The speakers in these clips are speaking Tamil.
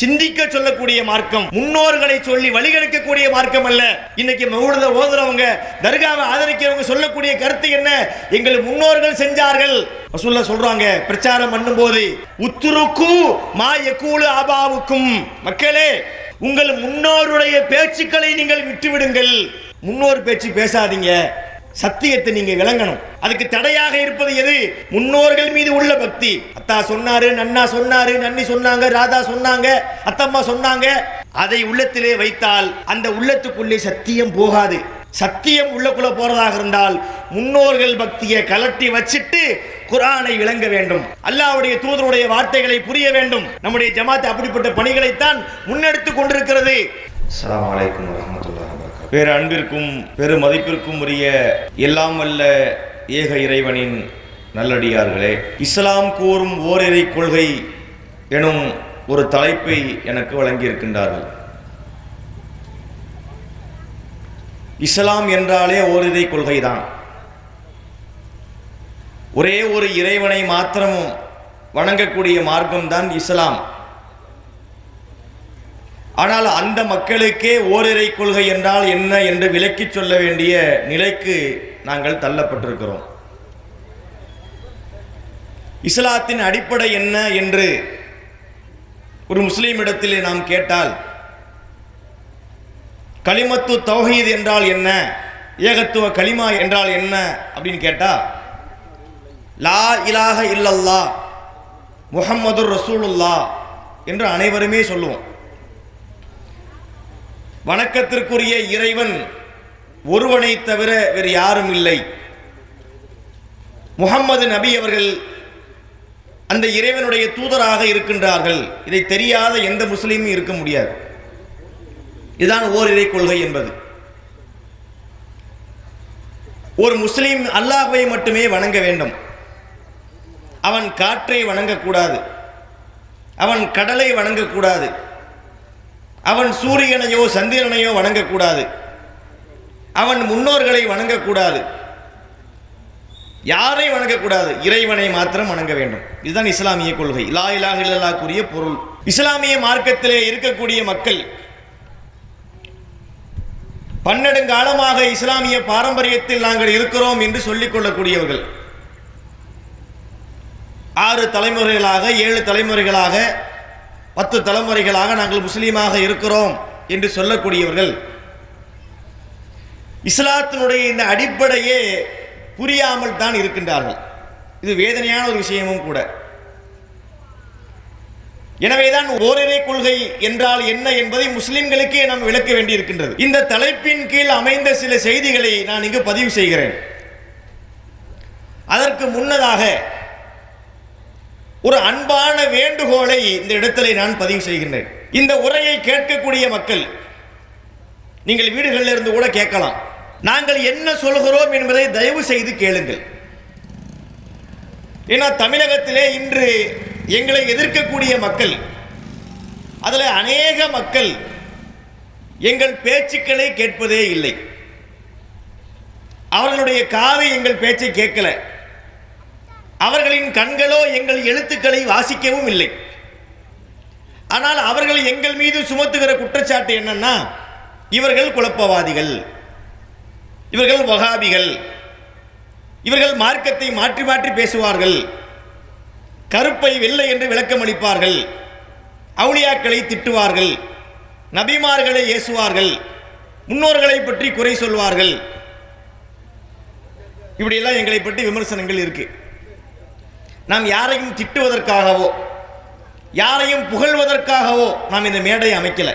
சிந்திக்க சொல்லக்கூடிய மார்க்கம், முன்னோர்களை சொல்லி வழிகெடுக்கக்கூடிய மார்க்கம் அல்ல. இன்னைக்கு மௌலித ஓதுறவங்க, தர்காவை ஆதரிக்கிறவங்க சொல்லக்கூடிய கருத்து என்ன? எங்கள் முன்னோர்கள் செஞ்சார்கள். ரசூலுல்லாஹ் சொல்றாங்க பிரச்சாரம் பண்ணும்போது, உத்துருக்கு மா யகூலு ஆபாவுக்கும், மக்களே உங்கள் முன்னோருடைய பேச்சுக்களை நீங்கள் விட்டுவிடுங்கள். முன்னோர் பேச்சு பேசாதீங்க, சத்தியத்தை நீங்க விளங்கணும். அதுக்கு தடையாக இருப்பது எது? முன்னோர்கள் மீது உள்ள பக்தி. அத்தா சொன்னாரு, நன்னா சொன்னாரு, நன்னி சொன்னாங்க, ராதா சொன்னாங்க, அத்தம்மா சொன்னாங்க, அதை உள்ளத்திலே வைத்தால் அந்த உள்ளத்துக்குள்ளே சத்தியம் போகாது. சத்தியம் உள்ளக்குள்ள போறதாக இருந்தால் முன்னோர்கள் பக்தியை கலட்டி வச்சிட்டு குர்ஆனை விளங்க வேண்டும், அல்லாஹ்வுடைய தூதருடைய வார்த்தைகளை புரிய வேண்டும். நம்முடைய ஜமாத் அப்படிப்பட்ட பணிகளைத்தான் முன்னெடுத்துக் கொண்டிருக்கிறது. அஸ்ஸலாமு அலைக்கும் வரஹ்மத்துல்லாஹி வபரகாத்துஹு. பேரு அன்பிற்கும் பெரு மதிப்பிற்கும் உரிய எல்லாம் வல்ல ஏக இறைவனின் நல்லடியார்களே, இஸ்லாம் கூறும் ஓரிரை கொள்கை எனும் ஒரு தலைப்பை எனக்கு வழங்கியிருக்கின்றார்கள். இஸ்லாம் என்றாலே ஓரிரை கொள்கைதான். ஒரே ஒரு இறைவனை மாத்திரம் வணங்கக்கூடிய மார்க்கம்தான் இஸ்லாம். ஆனால் அந்த மக்களுக்கே ஓரிரை கொள்கை என்றால் என்ன என்று விளக்கி சொல்ல வேண்டிய நிலைக்கு நாங்கள் தள்ளப்பட்டிருக்கிறோம். இஸ்லாத்தின் அடிப்படை என்ன என்று ஒரு முஸ்லீமிடத்திலே நாம் கேட்டால், கலிமத்து தௌஹீத் என்றால் என்ன, ஏகத்துவ கலிமா என்றால் என்ன அப்படின்னு கேட்டா, லா இலாஹ இல்லல்லாஹ் முஹம்மதுர் ரசூலுல்லாஹ் என்று அனைவருமே சொல்லுவோம். வணக்கத்திற்குரிய இறைவன் ஒருவனை தவிர வேறு யாரும் இல்லை. முஹம்மது நபி அவர்கள் அந்த இறைவனுடைய தூதராக இருக்கின்றார்கள். இதை தெரியாத எந்த முஸ்லீமும் இருக்க முடியாது. இதுதான் ஓரிரை கொள்கை என்பது. ஒரு முஸ்லீம் அல்லாஹ்வை மட்டுமே வணங்க வேண்டும். அவன் காற்றை வணங்கக்கூடாது, அவன் கடலை வணங்கக்கூடாது, அவன் சூரியனையோ சந்திரனையோ வணங்கக்கூடாது, அவன் முன்னோர்களை வணங்கக்கூடாது, யாரை வணங்கக்கூடாது, இறைவனை மாத்திரம் வணங்க வேண்டும். இதுதான் இஸ்லாமிய கொள்கை, லா இலாஹ இல்லல்லாஹ் கூறிய பொருள். இஸ்லாமிய மார்க்கத்திலே இருக்கக்கூடிய மக்கள் பன்னெடுங்காலமாக இஸ்லாமிய பாரம்பரியத்தில் நாங்கள் இருக்கிறோம் என்று சொல்லிக் கொள்ளக்கூடியவர்கள், 6 தலைமுறைகளாக 7 தலைமுறைகளாக 10 தலைமுறைகளாக நாங்கள் முஸ்லீமாக இருக்கிறோம் என்று சொல்லக்கூடியவர்கள் இஸ்லாத்தினுடைய இந்த அடிப்படையே புரியாமல் தான் இருக்கின்றார்கள். இது வேதனையான ஒரு விஷயமும் கூட. எனவேதான் ஓரிரை கொள்கை என்றால் என்ன என்பதை முஸ்லிம்களுக்கே நாம் விளக்க வேண்டியிருக்கின்றது. இந்த தலைப்பின் கீழ் அமைந்த சில செய்திகளை நான் இங்கு பதிவு செய்கிறேன். அதற்கு முன்னதாக ஒரு அன்பான வேண்டுகோளை இந்த இடத்திலே நான் பதிவு செய்கின்றேன். இந்த உரையை கேட்கக்கூடிய மக்கள், நீங்கள் வீடுகளில் இருந்து கூட கேட்கலாம். நாங்கள் என்ன சொல்கிறோம் என்பதை தயவு செய்து கேளுங்கள். ஏன்னா தமிழகத்திலே இன்று எங்களை எதிர்க்கக்கூடிய மக்கள், அதில் அநேக மக்கள் எங்கள் பேச்சுக்களை கேட்பதே இல்லை. அவர்களுடைய காது எங்கள் பேச்சை கேட்கல, அவர்களின் கண்களோ எங்கள் எழுத்துக்களை வாசிக்கவும் இல்லை. ஆனால் அவர்கள் எங்கள் மீது சுமத்துகிற குற்றச்சாட்டு என்னன்னா, இவர்கள் குழப்பவாதிகள், இவர்கள் வஹாபிகள், இவர்கள் மார்க்கத்தை மாற்றி மாற்றி பேசுவார்கள், கருப்பை வெள்ளை என்று விளக்கம் அளிப்பார்கள், அவுலியாக்களை திட்டுவார்கள், நபிமார்களை ஏசுவார்கள், முன்னோர்களை பற்றி குறை சொல்வார்கள். இப்படியெல்லாம் எங்களை பற்றி விமர்சனங்கள் இருக்கு. நாம் யாரையும் திட்டுவதற்காகவோ யாரையும் புகழ்வதற்காகவோ நாம் இந்த மேடையை அமைக்கல.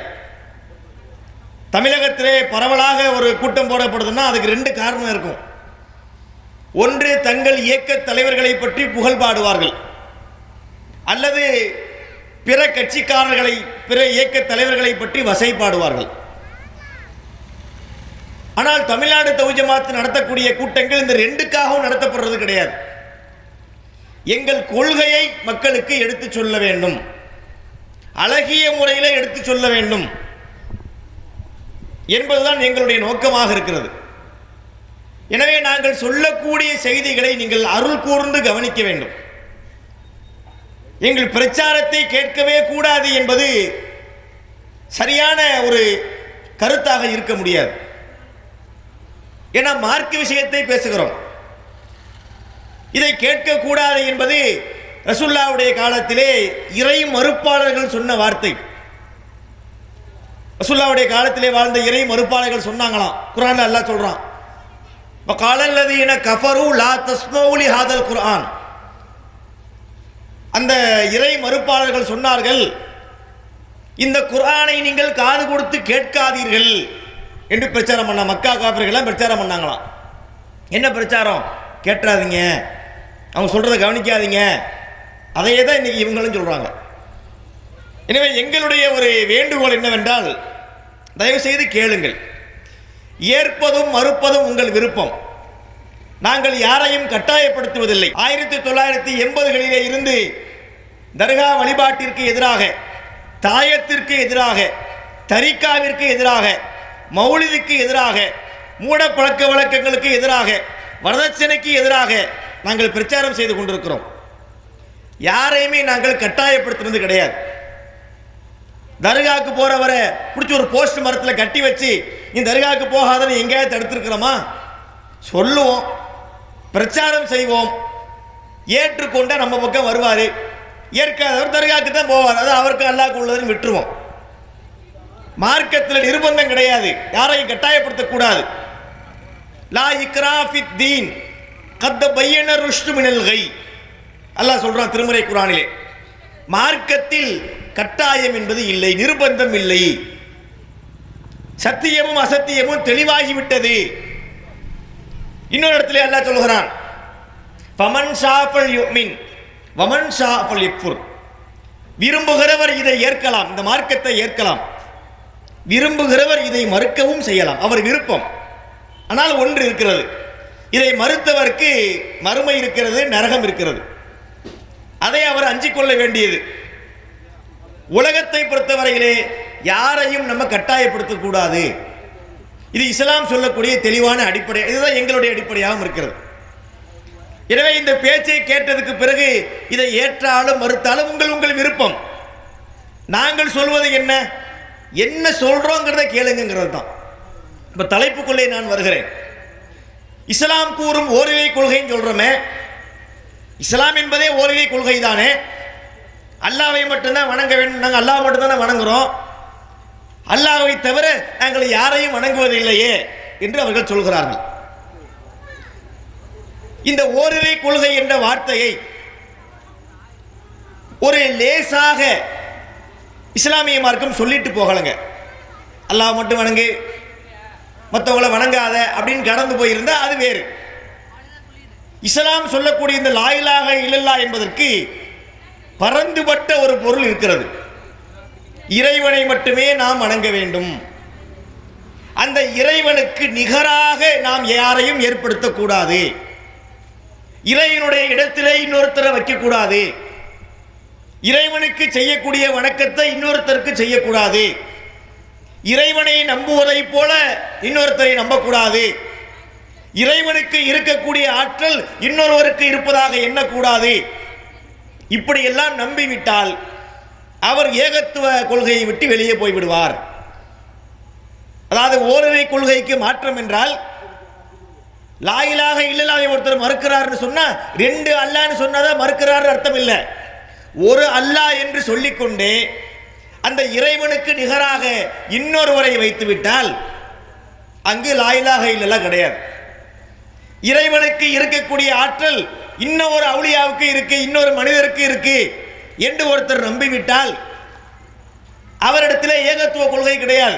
தமிழகத்திலே பரவலாக ஒரு கூட்டம் போடப்படுதுன்னா அதுக்கு 2 காரணம் இருக்கும். ஒன்று, தங்கள் இயக்க தலைவர்களை பற்றி புகழ் பாடுவார்கள், அல்லது பிற கட்சிக்காரர்களை, பிற இயக்க தலைவர்களை பற்றி வசை பாடுவார்கள். ஆனால் தமிழ்நாடு தௌஹீத் ஜமாத் நடத்தக்கூடிய கூட்டங்கள் இந்த 2க்காகவும் நடத்தப்படுறது கிடையாது. எங்கள் கொள்கையை மக்களுக்கு எடுத்து சொல்ல வேண்டும், அழகிய முறையில் எடுத்து சொல்ல வேண்டும் என்பதுதான் எங்களுடைய நோக்கமாக இருக்கிறது. எனவே நாங்கள் சொல்லக்கூடிய செய்திகளை நீங்கள் அருள் கூர்ந்து கவனிக்க வேண்டும். எங்கள் பிரச்சாரத்தை கேட்கவே கூடாது என்பது சரியான ஒரு கருத்தாக இருக்க முடியாது. ஏன்னா மார்க்க விஷயத்தை பேசுகிறோம். இதை கேட்கக்கூடாது என்பது ரசூலுல்லாஹ்வுடைய காலத்திலே இறை மறுப்பாளர்கள் சொன்ன வார்த்தை. ரசூலுல்லாஹ்வுடைய காலத்திலே வாழ்ந்த இறை மறுப்பாளர்கள் சொன்னாங்களாம். குர்ஆன்ல அல்லாஹ் சொல்றான், வகாலல்லதீன கஃபரு லா தஸ்மஊ லிஹாதல் குர்ஆன். அந்த இறை மறுப்பாளர்கள் சொன்னார்கள், இந்த குர்ஆனை நீங்கள் காது கொடுத்து கேட்காதீர்கள் என்று பிரச்சாரம் பண்ண. மக்கா காஃபிர்கள் பிரச்சாரம் பண்ணாங்களாம். என்ன பிரச்சாரம்? கேட்றாதீங்க, அவங்க சொல்றதை கவனிக்காதீங்க. அதையே தான் இன்னைக்கு இவங்களும் சொல்றாங்க. எனவே எங்களுடைய ஒரு வேண்டுகோள் என்னவென்றால், தயவு செய்து கேளுங்கள். ஏற்பதும் மறுப்பதும் உங்கள் விருப்பம். நாங்கள் யாரையும் கட்டாயப்படுத்துவதில்லை. 1980களிலே இருந்து தர்கா வழிபாட்டிற்கு எதிராக, தாயத்திற்கு எதிராக, தரிகாவிற்கு எதிராக, மௌலிதுக்கு எதிராக, மூட பழக்க வழக்கங்களுக்கு எதிராக, வரதட்சணைக்கு எதிராக நாங்கள் பிரச்சாரம் செய்து கொண்டிருக்கிறோம். யாரையுமே நாங்கள் கட்டாயப்படுத்துறது கிடையாது. தர்காவுக்கு போறவரை பிடிச்சி ஒரு போஸ்ட் மரத்தில் கட்டி வச்சு இந்த தர்காவுக்கு போகாதன்னு எங்கேயாவது தடுத்திருக்கிறோமா? சொல்லுவோம், பிரச்சாரம் செய்வோம். ஏற்றுக்கொண்ட நம்ம பக்கம் வருவார், ஏற்காதவர் தர்காவுக்கு தான் போவார். அது அவருக்கு அல்லாஹ்வுக்கு உள்ளதுன்னு விட்டுருவோம். மார்க்கத்தில் நிர்பந்தம் கிடையாது, யாரையும் கட்டாயப்படுத்தக்கூடாது. லா இக்ராஹ ஃபித் தீன் கத் பய்யன ருஷ்து மினல் கை. அல்லாஹ் சொல்றான் திருமறை குர்ஆனிலே, மார்க்கத்தில் கட்டாயம் என்பது இல்லை, நிர்பந்தம் இல்லை. சத்தியமும் அசத்தியமும் தெளிவாகிவிட்டது. இன்னொரு இடத்துல அல்லாஹ் சொல்கிறான், ஃபமன் ஷாஃபல் யுமின் வமன் ஷாஃபல் யக்ஃபுர். விரும்புகிறவர் இதை ஏற்கலாம், இந்த மார்க்கத்தை ஏற்கலாம். விரும்புகிறவர் இதை மறுக்கவும் செய்யலாம், அவர் விருப்பம். ஆனால் ஒன்று இருக்கிறது, இதை மறுத்தவருக்கு மறுமை இருக்கிறது, நரகம் இருக்கிறது. அதை அவர் அஞ்சிக் கொள்ள வேண்டியது. உலகத்தை பொறுத்தவரையிலே யாரையும் நம்ம கட்டாயப்படுத்தக்கூடாது. இது இஸ்லாம் சொல்லக்கூடிய தெளிவான அடிப்படை. இதுதான் எங்களுடைய அடிப்படையாகவும் இருக்கிறது. எனவே இந்த பேச்சை கேட்டதுக்கு பிறகு இதை ஏற்றாலும் மறுத்தாலும் உங்கள் விருப்பம். நாங்கள் சொல்வது என்ன, என்ன சொல்றோங்கிறத கேளுங்கிறது தான். இப்ப தலைப்புக்குள்ளே நான் வருகிறேன். இஸ்லாம் கூறும் ஓரிரை கொள்கைன்னு சொல்றோமே, இஸ்லாம் என்பதே ஓரிரை கொள்கை தானே. அல்லாஹ்வை மட்டும்தான் வணங்க வேண்டும், நாங்கள் அல்லாஹ் மட்டும்தானே வணங்குறோம், அல்லாஹ்வை தவிர நாங்கள் யாரையும் வணங்குவதில்லையே என்று அவர்கள் சொல்கிறார்கள். இந்த ஓரிரை கொள்கை என்ற வார்த்தையை ஒரு லேசாக இஸ்லாமிய மார்க்கம் சொல்லிட்டு போகலங்க. அல்லாஹ் மட்டும் வணங்கு, மற்றவங்களை வணங்காத அப்படின்னு கடந்து போயிருந்தா அது வேறு. இஸ்லாம் சொல்லக்கூடிய இந்த லா இலாஹ இல்லல்லாஹ் என்பதற்கு பரந்துபட்ட ஒரு பொருள் இருக்கிறது. இறைவனை மட்டுமே நாம் வணங்க வேண்டும். அந்த இறைவனுக்கு நிகராக நாம் யாரையும் ஏற்படுத்தக்கூடாது. இறைவனுடைய இடத்திலே இன்னொருத்தரை வைக்கக்கூடாது. இறைவனுக்கு செய்யக்கூடிய வணக்கத்தை இன்னொருத்தருக்கு செய்யக்கூடாது. இறைவனை நம்புவதை போல இன்னொருத்தரை நம்பக்கூடாது. இறைவனுக்கு இருக்கக்கூடிய ஆற்றல் இன்னொருவருக்கு இருப்பதாக எண்ணக்கூடாது. இப்படியெல்லாம் நம்பிவிட்டால் அவர் ஏகத்துவ கொள்கையை விட்டு வெளியே போய்விடுவார். அதாவது ஓரிரை கொள்கைக்கு மாற்றம் என்றால், லா இலாஹ இல்லல்லாஹ் ஒருத்தர் மறுக்கிறார்னு சொன்னா ரெண்டு அல்லாஹ்னு சொன்னாதான் மறுக்கிறார் அர்த்தம் இல்லை. ஒரு அல்லாஹ் என்று சொல்லிக்கொண்டே அந்த இறைவனுக்கு நிகராக இன்னொருவரை வைத்து விட்டால் அங்கு லா இலாஹ இல்லல்லாஹ் கிடையாது. இறைவனுக்கு இருக்கக்கூடிய ஆற்றல் இன்னொரு அவுலியாவுக்கு இருக்கு, இன்னொரு மனிதருக்கு இருக்கு என்று ஒருத்தர் நம்பிவிட்டால் அவரிடத்தில் ஏகத்துவ கொள்கை கிடையாது.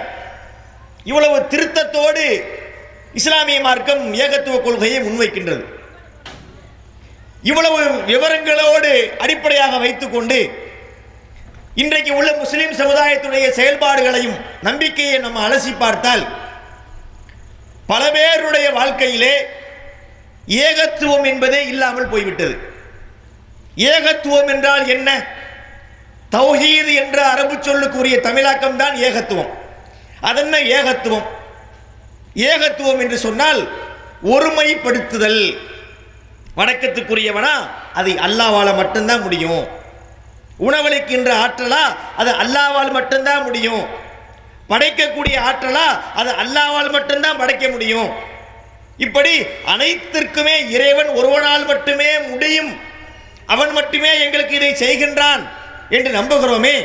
இவ்வளவு திருத்தத்தோடு இஸ்லாமிய மார்க்கம் ஏகத்துவ கொள்கையை முன்வைக்கின்றது. இவ்வளவு விவரங்களோடு அடிப்படையாக வைத்துக்கொண்டு இன்றைக்கு உள்ள முஸ்லிம் சமுதாயத்துடைய செயல்பாடுகளையும் நம்பிக்கையை நம்ம அலசி பார்த்தால் பல பேருடைய வாழ்க்கையிலே ஏகத்துவம் என்பதே இல்லாமல் போய்விட்டது. ஏகத்துவம் என்றால் என்ன? தௌஹீத் என்ற அரபு சொல்லுக்குரிய தமிழாக்கம் தான் ஏகத்துவம். அதென்ன ஏகத்துவம்? ஏகத்துவம் என்று சொன்னால் ஒருமைப்படுத்துதல். வணக்கத்துக்குரியவனா அது அல்லாஹ்வால மட்டும்தான் முடியும். உணவளிக்கின்ற ஆற்றலா அது அல்லாஹ்வால் மட்டும்தான் முடியும். படைக்கக்கூடிய ஆற்றலா? அது அல்லாஹ்வால் மட்டும்தான் படைக்க முடியும். இப்படி அனைத்திற்குமே இறைவன் ஒருவனால் மட்டுமே முடியும், அவன் மட்டுமே எங்களுக்கு இதை செய்கின்றான் என்று நம்புகிறோமே,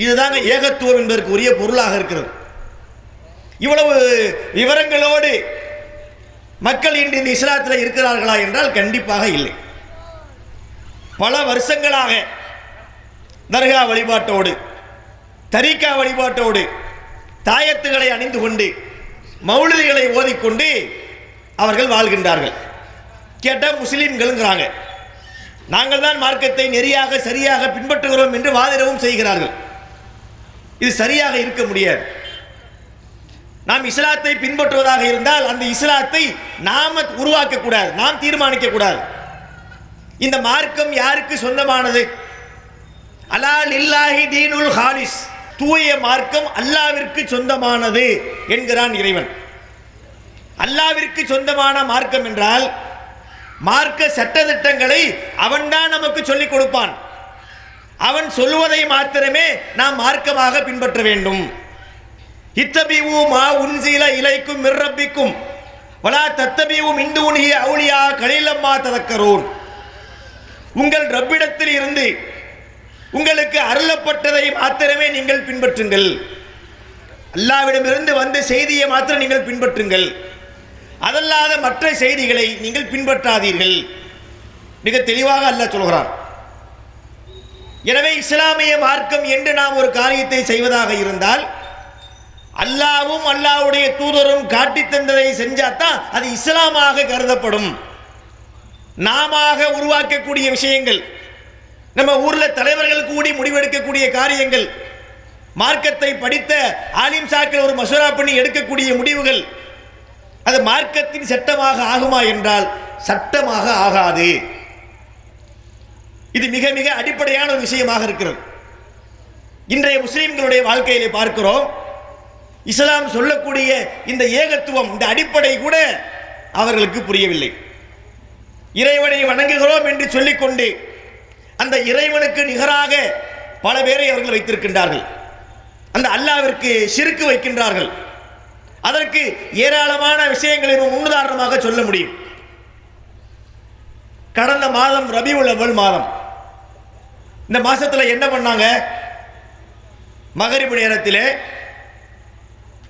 இதுதாங்க ஏகத்துவம் என்பதற்கு உரிய பொருளாக இருக்கிறது. இவ்வளவு விவரங்களோடு மக்கள் இன்று இந்த இஸ்லாத்தில் இருக்கிறார்களா என்றால் கண்டிப்பாக இல்லை. பல வருஷங்களாக தர்கா வழிபாட்டோடு, தரீகா வழிபாட்டோடு, தாயத்துகளை அணிந்து கொண்டு, மௌலிதுகளை ஓதிக்கொண்டு அவர்கள் வாழ்கின்றார்கள். கேட்டால் முஸ்லீம்கள்ங்கிறாங்க. நாங்கள் தான் மார்க்கத்தை நெறியாக சரியாக பின்பற்றுகிறோம் என்று வாதிடவும் செய்கிறார்கள். இது சரியாக இருக்க முடியாது. நாம் இஸ்லாத்தை பின்பற்றுவதாக இருந்தால் அந்த இஸ்லாத்தை நாம் உருவாக்க கூடாது, நாம் தீர்மானிக்க கூடாது. இந்த மார்க்கம் யாருக்கு சொந்தமானது? அலா லில்லாஹி தீனுல் ஹாலிஸ், தூய மார்க்கம் அல்லாவிற்கு சொந்தமானது என்கிறான் இறைவன். அல்லாவிற்கு சொந்தமான மார்க்கம் என்றால் மார்க்க சட்டதிட்டங்களை அவன்தான் நமக்கு சொல்லிக் கொடுப்பான். அவன் சொல்வதை மாத்திரமே நாம் மார்க்கமாக பின்பற்ற வேண்டும். இத்தபிஉ மா உன்சில இலைக்கும் மிர் ரப்பிக்கும் வலா தத்தபிஉ மின் தூனிஹி அவுலியா கலீலம் மா ததக்கரூன். உங்கள் ரப்பிடத்தில் இருந்து உங்களுக்கு அருளப்பட்டதை மாத்திரமே நீங்கள் பின்பற்றுங்கள். அல்லாவிடமிருந்து வந்த செய்தியை மாத்திரம் நீங்கள் பின்பற்றுங்கள், அதல்லாத மற்ற செய்திகளை நீங்கள் பின்பற்றாதீர்கள். மிக தெளிவாக அல்லாஹ் சொல்கிறான். எனவே இஸ்லாமிய மார்க்கம் என்று நாம் ஒரு காரியத்தை செய்வதாக இருந்தால் அல்லாவும் அல்லாஹ்வுடைய தூதரும் காட்டி தந்ததை செஞ்சாதான் அது இஸ்லாமாக கருதப்படும். நாம உருவாக்கக்கூடிய விஷயங்கள், நம்ம ஊர்ல தலைவர்கள் கூடி முடிவெடுக்கக்கூடிய காரியங்கள், மார்க்கத்தை படித்த ஆலிம் சாக்கள் ஒரு மசூரா பண்ணி எடுக்கக்கூடிய முடிவுகள், அது மார்க்கத்தின் சட்டமாக ஆகுமா என்றால் சட்டமாக ஆகாது. இது மிக மிக அடிப்படையான ஒரு விஷயமாக இருக்கிறது. இன்றைய முஸ்லிம்களுடைய வாழ்க்கையிலே பார்க்கிறோம், இஸ்லாம் சொல்லக்கூடிய இந்த ஏகத்துவம், இந்த அடிப்படை கூட அவர்களுக்கு புரியவில்லை. இறைவனை வணங்குகிறோம் என்று சொல்லிக்கொண்டு அந்த இறைவனுக்கு நிகராக பல பேரை அவர்கள் வைத்திருக்கின்றார்கள். அந்த அல்லாவிற்கு ஷிர்க் வைக்கின்றார்கள். அதற்கு ஏராளமான விஷயங்களை முன்னுதாரணமாக சொல்ல முடியும். கடந்த மாதம் ரபியுல் அவ்வல் மாதம், இந்த மாசத்தில் என்ன பண்ணாங்க? மகரிபு நேரத்தில்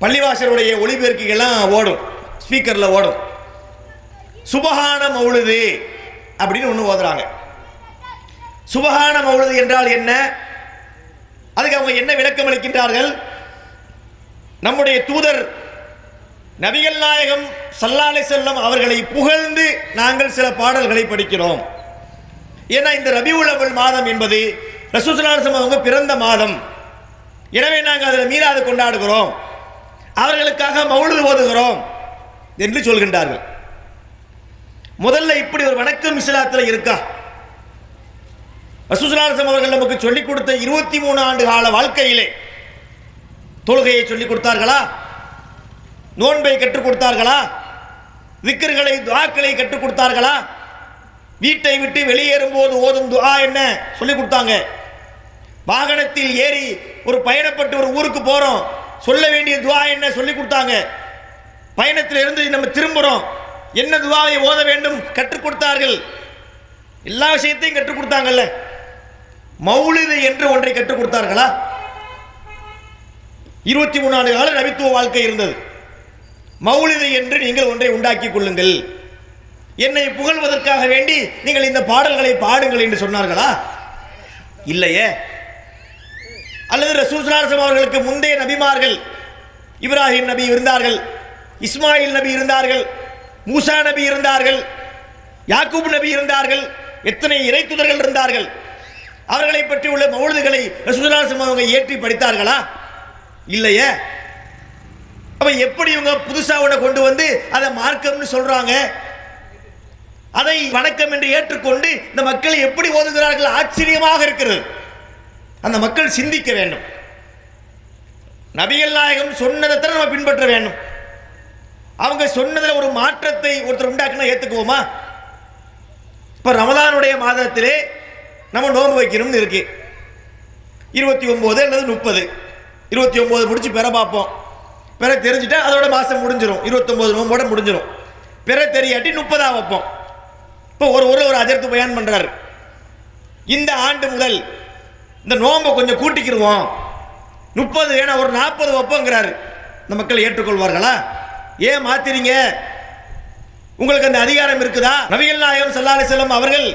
பள்ளிவாசலுடைய ஒளிபெருக்கிகள்லாம் ஓடும், ஸ்பீக்கரில் ஓடும். சுபஹான மௌலுது அப்படின்னு ஒன்று ஓதுறாங்க. சுபஹான மௌலுது என்றால் என்ன? அதுக்கு அவங்க என்ன விளக்கம் அளிக்கின்றார்கள்? நம்முடைய தூதர் நபிகள் நாயகம் ஸல்லல்லாஹு அலைஹி வஸல்லம் அவர்களை புகழ்ந்து நாங்கள் சில பாடல்களை படிக்கிறோம். ஏன்னா இந்த ரபியுல் அவ்வல் மாதம் என்பது ரசூல் ஸல்லல்லாஹு அலைஹி வஸல்லம் அவங்க பிறந்த மாதம். எனவே நாங்கள் அதில் மீலாது கொண்டாடுகிறோம், அவர்களுக்காக மௌலிது ஓதுகிறோம் என்று சொல்கின்றார்கள். முதல்ல இப்படி ஒரு வணக்கம் இஸ்லாத்தில் இருக்கா? ரசூல் ஸல்லல்லாஹு அலைஹி வஸல்லம் அவர்கள் நமக்கு சொல்லிக் கொடுத்த 23 ஆண்டு கால வாழ்க்கையிலே தொழுகையை சொல்லிக் கொடுத்தார்களா? நோன்பை கற்றுக் கொடுத்தார்களா? திக்ர்களை துஆக்களை கற்றுக் கொடுத்தார்களா? வீட்டை விட்டு வெளியேறும் போது ஓதும் துஆ என்ன சொல்லிக் கொடுத்தாங்க? வாகனத்தில் ஏறி ஒரு பயணப்பட்டு ஒரு ஊருக்கு போறோம், சொல்ல வேண்டிய துஆ என்ன சொல்லிக் கொடுத்தாங்க? பயணத்தில் இருந்து நம்ம திரும்புறோம், என்ன துஆவை ஓத வேண்டும் கற்றுக் கொடுத்தார்கள். எல்லா விஷயத்தையும் கற்றுக் கொடுத்தாங்கல்ல. மௌலிது என்று ஒன்றை கற்றுக் கொடுத்தார்களா? 23 ஆண்டு கால நபித்துவ வாழ்க்கை இருந்தது. மௌலிது என்று நீங்கள் ஒன்றை உண்டாக்கி கொள்ளுங்கள், என்னை புகழ்வதற்காக வேண்டி நீங்கள் இந்த பாடல்களை பாடுங்கள் என்று சொன்னார்களா? இல்லையே. அல்லது ரசூல் ஸல்லல்லாஹு அலைஹி வஸல்லம் அவர்களுக்கு முந்தைய நபிமார்கள், இப்ராஹிம் நபி இருந்தார்கள், இஸ்மாயில் நபி இருந்தார்கள், மூசா நபி இருந்தார்கள், யாக்கூப் நபி இருந்தார்கள், எத்தனை இறை தூதர்கள் இருந்தார்கள். அவர்களை பற்றி உள்ள மௌலிதுகளை ரசூல் ஸல்லல்லாஹு அலைஹி வஸல்லம் அவங்க ஏற்றி படித்தார்களா? இல்லையே. அப்ப எப்படி இவங்க புதுசா ஒன்றை கொண்டு வந்து அதை மார்க்கம்னு சொல்றாங்க? அதை வணக்கம் என்று ஏற்றுக்கொண்டு இந்த மக்கள் எப்படி ஓதுகிறார்கள்? ஆச்சரியமாக இருக்கிறது. அந்த மக்கள் சிந்திக்க வேண்டும். நபிகள் நாயகம் சொன்னதை நம்ம பின்பற்ற வேண்டும். அவங்க சொன்னதில் ஒரு மாற்றத்தை ஒருத்தர் உண்டாக்குனா ஏற்றுக்குவோமா? இப்போ ரமலானுடைய மாதத்திலே நம்ம நோன்பு வைக்கணும்னு இருக்கு, 29 அல்லது 30. 29 முடிச்சு பெற பார்ப்போம். பெற தெரிஞ்சுட்டா அதோட மாதம் முடிஞ்சிடும், 29 நோம்போட முடிஞ்சிடும். பெற தெரியாட்டி 30 வைப்போம். இப்போ ஒரு அஜர்த்து பயான் பண்ணுறாரு. இந்த ஆண்டு முதல் இந்த நோம்பை கொஞ்சம் கூட்டிக்கிடுவோம், 30 ஏன்னா ஒரு 40 வைப்போங்கிறாரு. இந்த மக்கள் ஏற்றுக்கொள்வார்களா? ஏன் மாத்திரீங்க? உங்களுக்கு அந்த அதிகாரம் இருக்குதா? நபிகள் நாயகம் ஸல்லல்லாஹு அலைஹி வஸல்லம் அவர்கள்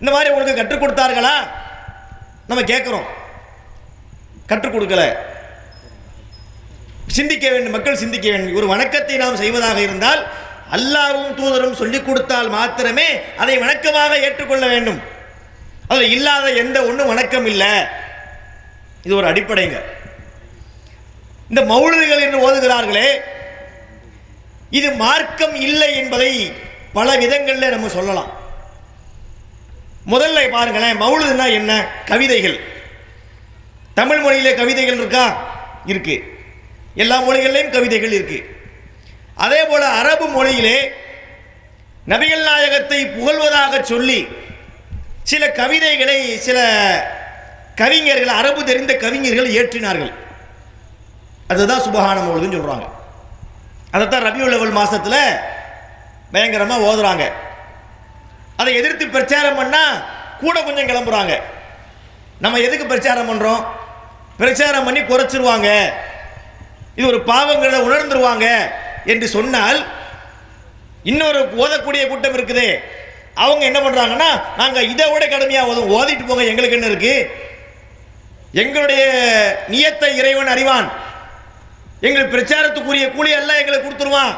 இந்த மாதிரி உங்களுக்கு கற்றுக் கொடுத்தார்களா? நம்ம கேட்குறோம், கற்றுக் கொடுக்கல. சிந்திக்க வேண்டும், மக்கள் சிந்திக்க வேண்டும். ஒரு வணக்கத்தை நாம் செய்வதாக இருந்தால் அல்லாஹ்வும் தூதரும் சொல்லிக் கொடுத்தால் மாத்திரமே அதை வணக்கமாக ஏற்றுக்கொள்ள வேண்டும். அதில் இல்லாத எந்த ஒன்றும் வணக்கம் இல்லை. இது ஒரு அடிப்படைங்க. இந்த மௌலிதுகள் என்று ஓதுகிறார்களே, இது மார்க்கம் இல்லை என்பதை பல விதங்களில் நம்ம சொல்லலாம். முதல்ல பாருங்களேன், மௌலிதுனா என்ன? கவிதைகள். தமிழ் மொழியிலே கவிதைகள் இருக்கா? இருக்கு. எல்லா மொழிகளிலும் கவிதைகள் இருக்கு. அதே போல அரபு மொழியிலே நபிகள் நாயகத்தை புகழ்வதாக சொல்லி சில கவிதைகளை சில கவிஞர்கள், அரபு தெரிந்த கவிஞர்கள் இயற்றினார்கள். அதுதான் சுபஹான மௌலிதுன்னு சொல்றாங்க. அதைத்தான் ரபியுல் அவல் மாசத்தில் பயங்கரமாக ஓதுறாங்க. அதை எதிர்த்து பிரச்சாரம் பண்ணால் கூட கொஞ்சம் கிளம்புறாங்க. நம்ம எதுக்கு பிரச்சாரம் பண்ணுறோம்? பிரச்சாரம் பண்ணி குறைச்சிருவாங்க, இது ஒரு பாவங்களை உணர்ந்துருவாங்க என்று சொன்னால், இன்னொரு ஓதக்கூடிய கூட்டம் இருக்குது, அவங்க என்ன பண்ணுறாங்கன்னா, நாங்கள் இதை விட கடுமையாக ஓதிட்டு போங்க, எங்களுக்கு என்ன இருக்கு, எங்களுடைய நியத்தை இறைவன் அறிவான், எங்களுக்கு பிரச்சாரத்துக்குரிய கூலி எல்லாம் எங்களுக்கு கொடுத்துருவான்.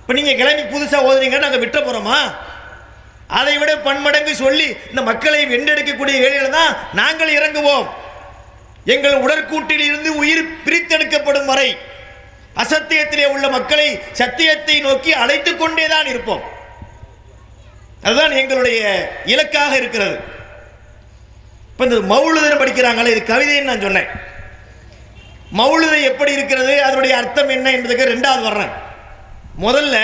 இப்போ நீங்கள் கிளம்பி புதுசாக ஓதுறீங்க, நாங்கள் விட்ட போகிறோமா? அதை விட பன்மடங்கு சொல்லி இந்த மக்களை வென்றெடுக்கக்கூடிய வேலையில் தான் நாங்கள் இறங்குவோம். எங்கள் உடற்கூட்டில் இருந்து உயிர் பிரித்தெடுக்கப்படும் வரை அசத்தியத்திலே உள்ள மக்களை சத்தியத்தை நோக்கி அழைத்து கொண்டே தான் இருப்போம். அதுதான் எங்களுடைய இலக்காக இருக்கிறது. இப்போ இந்த மௌலிதுன்னு படிக்கிறாங்களே, இது கவிதைன்னு நான் சொன்னேன். மௌலிது எப்படி இருக்கிறது, அதனுடைய அர்த்தம் என்ன என்பதுக்கு ரெண்டாவது வர்றேன். முதல்ல,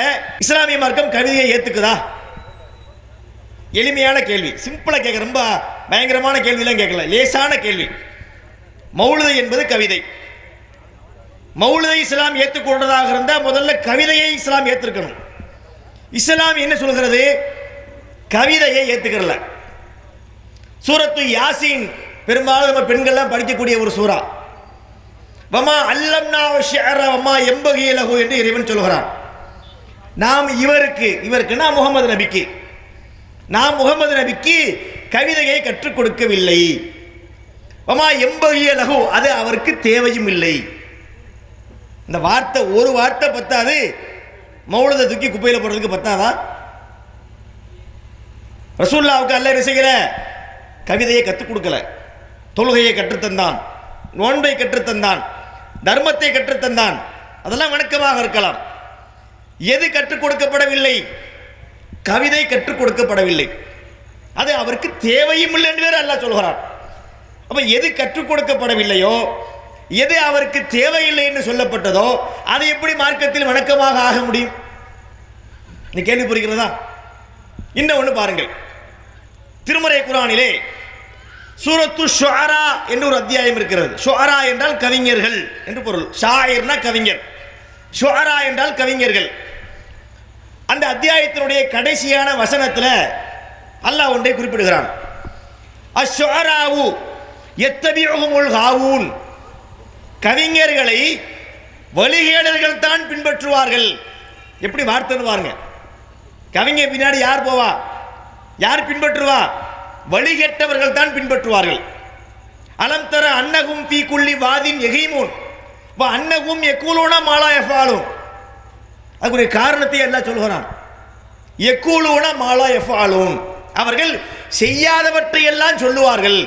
இஸ்லாமிய மார்க்கம் கவிதையை ஏற்றுக்குதா? எளிமையான கேள்வி, சிம்பிளாக கேட்க, ரொம்ப பயங்கரமான கேள்விலாம் கேட்கல, லேசான கேள்வி. மௌலிது என்பது கவிதை. மௌலிதை இஸ்லாம் ஏற்றுக்கொண்டதாக இருந்தால் முதல்ல கவிதையை இஸ்லாம் ஏற்றுக்கணும். இஸ்லாம் என்ன சொல்கிறது? கவிதையை ஏற்றுக்கிறல. சூரத்து யாசீன் பெரும்பாலும் நம்ம பெண்கள்லாம் படிக்கக்கூடிய ஒரு சூரா. வமா அல்லம்னா ஷிஅர வமா யம்பகி லஹு என்று இறைவன் சொல்கிறான். நாம் இவருக்குன்னா முகமது நபிக்கு, நாம் முகமது நபிக்கு கவிதையை கற்றுக் கொடுக்கவில்லை. வமா யம்பகி லஹு, அது அவருக்கு தேவையும் இல்லை. இந்த வார்த்தை, ஒரு வார்த்தை பத்தாது, மௌலிதை தூக்கி குப்பையில் போடுறதுக்கு பத்தாதா? ரசூலுல்லாஹ்வுக்கு அல்லாஹ் என்ன செய்யல? கவிதையை கற்றுக் கொடுக்கல. தொழுகையை கற்றுத்தந்தான், நோன்பை கற்றுத்தந்தான், தர்மத்தை கற்றுத்தந்தான். அதெல்லாம் வணக்கமாக இருக்கலாம். எது கற்றுக் கொடுக்கப்படவில்லை? கவிதை கற்றுக் கொடுக்கப்படவில்லை. அது அவருக்கு தேவையும் இல்லை என்று அல்லாஹ் சொல்கிறான். அப்ப எது கற்றுக் கொடுக்கப்படவில்லையோ, எது அவருக்கு தேவையில்லை என்று சொல்லப்பட்டதோ, அது எப்படி மார்க்கத்தில் வணக்கமாக ஆக முடியும்? இந்த கேள்வி புரிகிறதா? இன்னும் ஒன்று பாருங்கள். திருமறை குர்ஆனிலே சூரத்து ஷுஅரா என்று ஒரு அத்தியாயம் இருக்கிறது. ஷுஅரா என்றால் கவிஞர்கள் என்று பொருள். ஷாயிர்னா கவிஞர், ஷுஅரா என்றால் கவிஞர்கள். அந்த அத்தியாயத்தினுடைய கடைசியான வசனத்தில் அல்லாஹ் ஒன்றை குறிப்பிடுகிறான். அஷ்ஷுஅராவு யத்தபிஉஹுமுல் காவூன், கவிஞர்களை வழிகேடர்கள் தான் பின்பற்றுவார்கள். எப்படி வார்த்தைன்னு பாருங்க. கவிஞர் பின்னாடி யார் போவா? யார் பின்பற்றுவா? வழிகெட்டவர்கள் தான் பின்பற்றுவார்கள். அலம் தர அன்னகும் ஃபீ குல்லி வாதின் யஹீமூன் வ அன்னகும் யகூலூன மா லா யஃபாலூன். அதுக்குரிய காரணத்தை எல்லாம் சொல்கிறான். யகூலூன மா லா யஃபாலூன், அவர்கள் செய்யாதவற்றை எல்லாம் சொல்லுவார்கள்.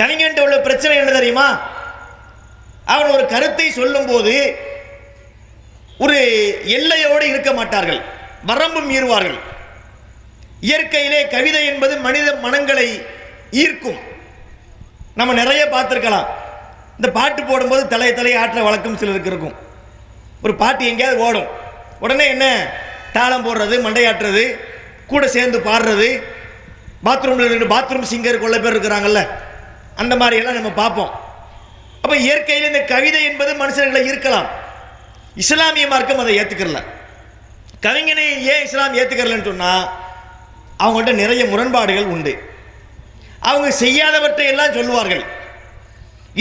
கவிஞன்ட்ட உள்ள பிரச்சனை என்ன தெரியுமா? அவன் ஒரு கருத்தை சொல்லும் போது ஒரு எல்லையோடு இருக்க மாட்டார்கள், வரம்பு மீறுவார்கள். இயற்கையிலே கவிதை என்பது மனித மனங்களை ஈர்க்கும். நம்ம நிறைய பார்த்துருக்கலாம். இந்த பாட்டு போடும்போது தலையை ஆற்ற வழக்கம் சிலருக்கு இருக்கும். ஒரு பாட்டு எங்கேயாவது ஓடும், உடனே என்ன தாளம் போடுறது, மண்டையாட்டுறது, கூட சேர்ந்து பாடுறது. பாத்ரூமில் பாத்ரூம் சிங்கர் கொள்ள பேர் இருக்கிறாங்கல்ல, அந்த மாதிரியெல்லாம் நம்ம பார்ப்போம். அப்ப இயற்கையில் இந்த கவிதை என்பது மனுஷர்களை இருக்கலாம். இஸ்லாமிய மார்க்கம் அதை ஏத்துக்கறல. கவிஞனை ஏன் இஸ்லாம் ஏத்துக்கறலன்னு சொன்னா அவங்கள்ட்ட நிறைய முரண்பாடுகள் உண்டு. அவங்க செய்யாதவற்றை எல்லாம் சொல்லுவார்கள்.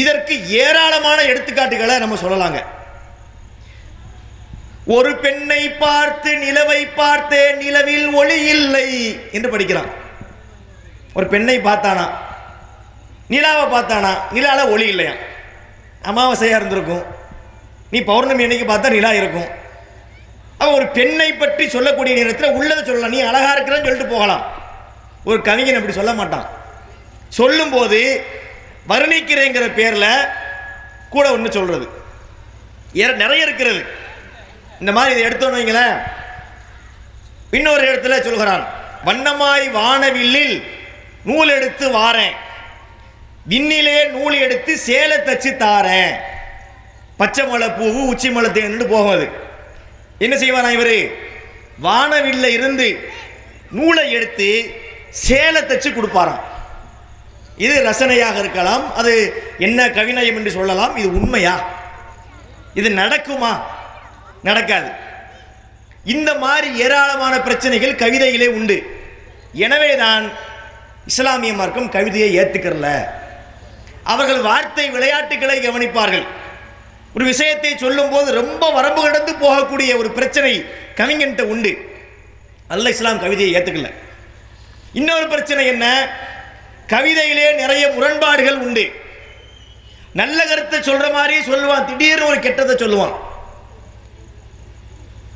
இதற்கு ஏராளமான எடுத்துக்காட்டுகளை நம்ம சொல்லலாங்க. ஒரு பெண்ணை பார்த்து நிலவை பார்த்தேன், நிலவில் ஒளி இல்லை என்று படிக்கிறான். ஒரு பெண்ணை பார்த்தானா, நிலாவை பார்த்தானா, நிலால ஒளி இல்லையா? அமாவாசையா இருந்திருக்கும், நீ பௌர்ணமி அன்னைக்கு பார்த்தா நிலா இருக்கும். அவன் ஒரு பெண்ணை பற்றி சொல்லக்கூடிய நேரத்தில் உள்ளதை சொல்லலாம். நீ அழகா இருக்கிறன்னு சொல்லிட்டு போகலாம். ஒரு கவிஞன் அப்படி சொல்ல மாட்டான். சொல்லும்போது வர்ணிக்கிறேங்கிற பேரில் கூட ஒன்று சொல்றது நிறைய இருக்கிறது. இந்த மாதிரி இதை எடுத்தோன்னு வைங்களேன். இன்னொரு இடத்துல சொல்கிறான், வண்ணமாய் வானவில்லில் நூல் எடுத்து வாரேன், விண்ணிலே நூல் எடுத்து சேலை தச்சு தாரேன், பச்சை மலை பூவு உச்சி மலை தேன்னு போகுது. என்ன செய்வாரா இவரு? வானவில்ல இருந்து நூலை எடுத்து சேலை தச்சு கொடுப்பாராம். இது ரசனையாக இருக்கலாம், அது என்ன கவிநயம் என்று சொல்லலாம். இது உண்மையா? இது நடக்குமா? நடக்காது. இந்த மாதிரி ஏராளமான பிரச்சனைகள் கவிதையிலே உண்டு. எனவேதான் இஸ்லாமிய மார்க்கம் கவிதையை ஏத்துக்கறல. அவர்கள் வார்த்தை விளையாட்டுகளை கவனிப்பார்கள். ஒரு விஷயத்தை சொல்லும் போது ரொம்ப வரம்பு கடந்து போகக்கூடிய ஒரு பிரச்சனை கவிஞன்ட்ட உண்டு. அல்லாஹ் இஸ்லாம் கவிதையை ஏத்துக்கல. இன்னொரு பிரச்சனை என்ன? கவிதையிலே நிறைய முரண்பாடுகள் உண்டு. நல்ல கருத்தை சொல்ற மாதிரி சொல்லுவான், திடீர்னு ஒரு கெட்டதை சொல்லுவான்.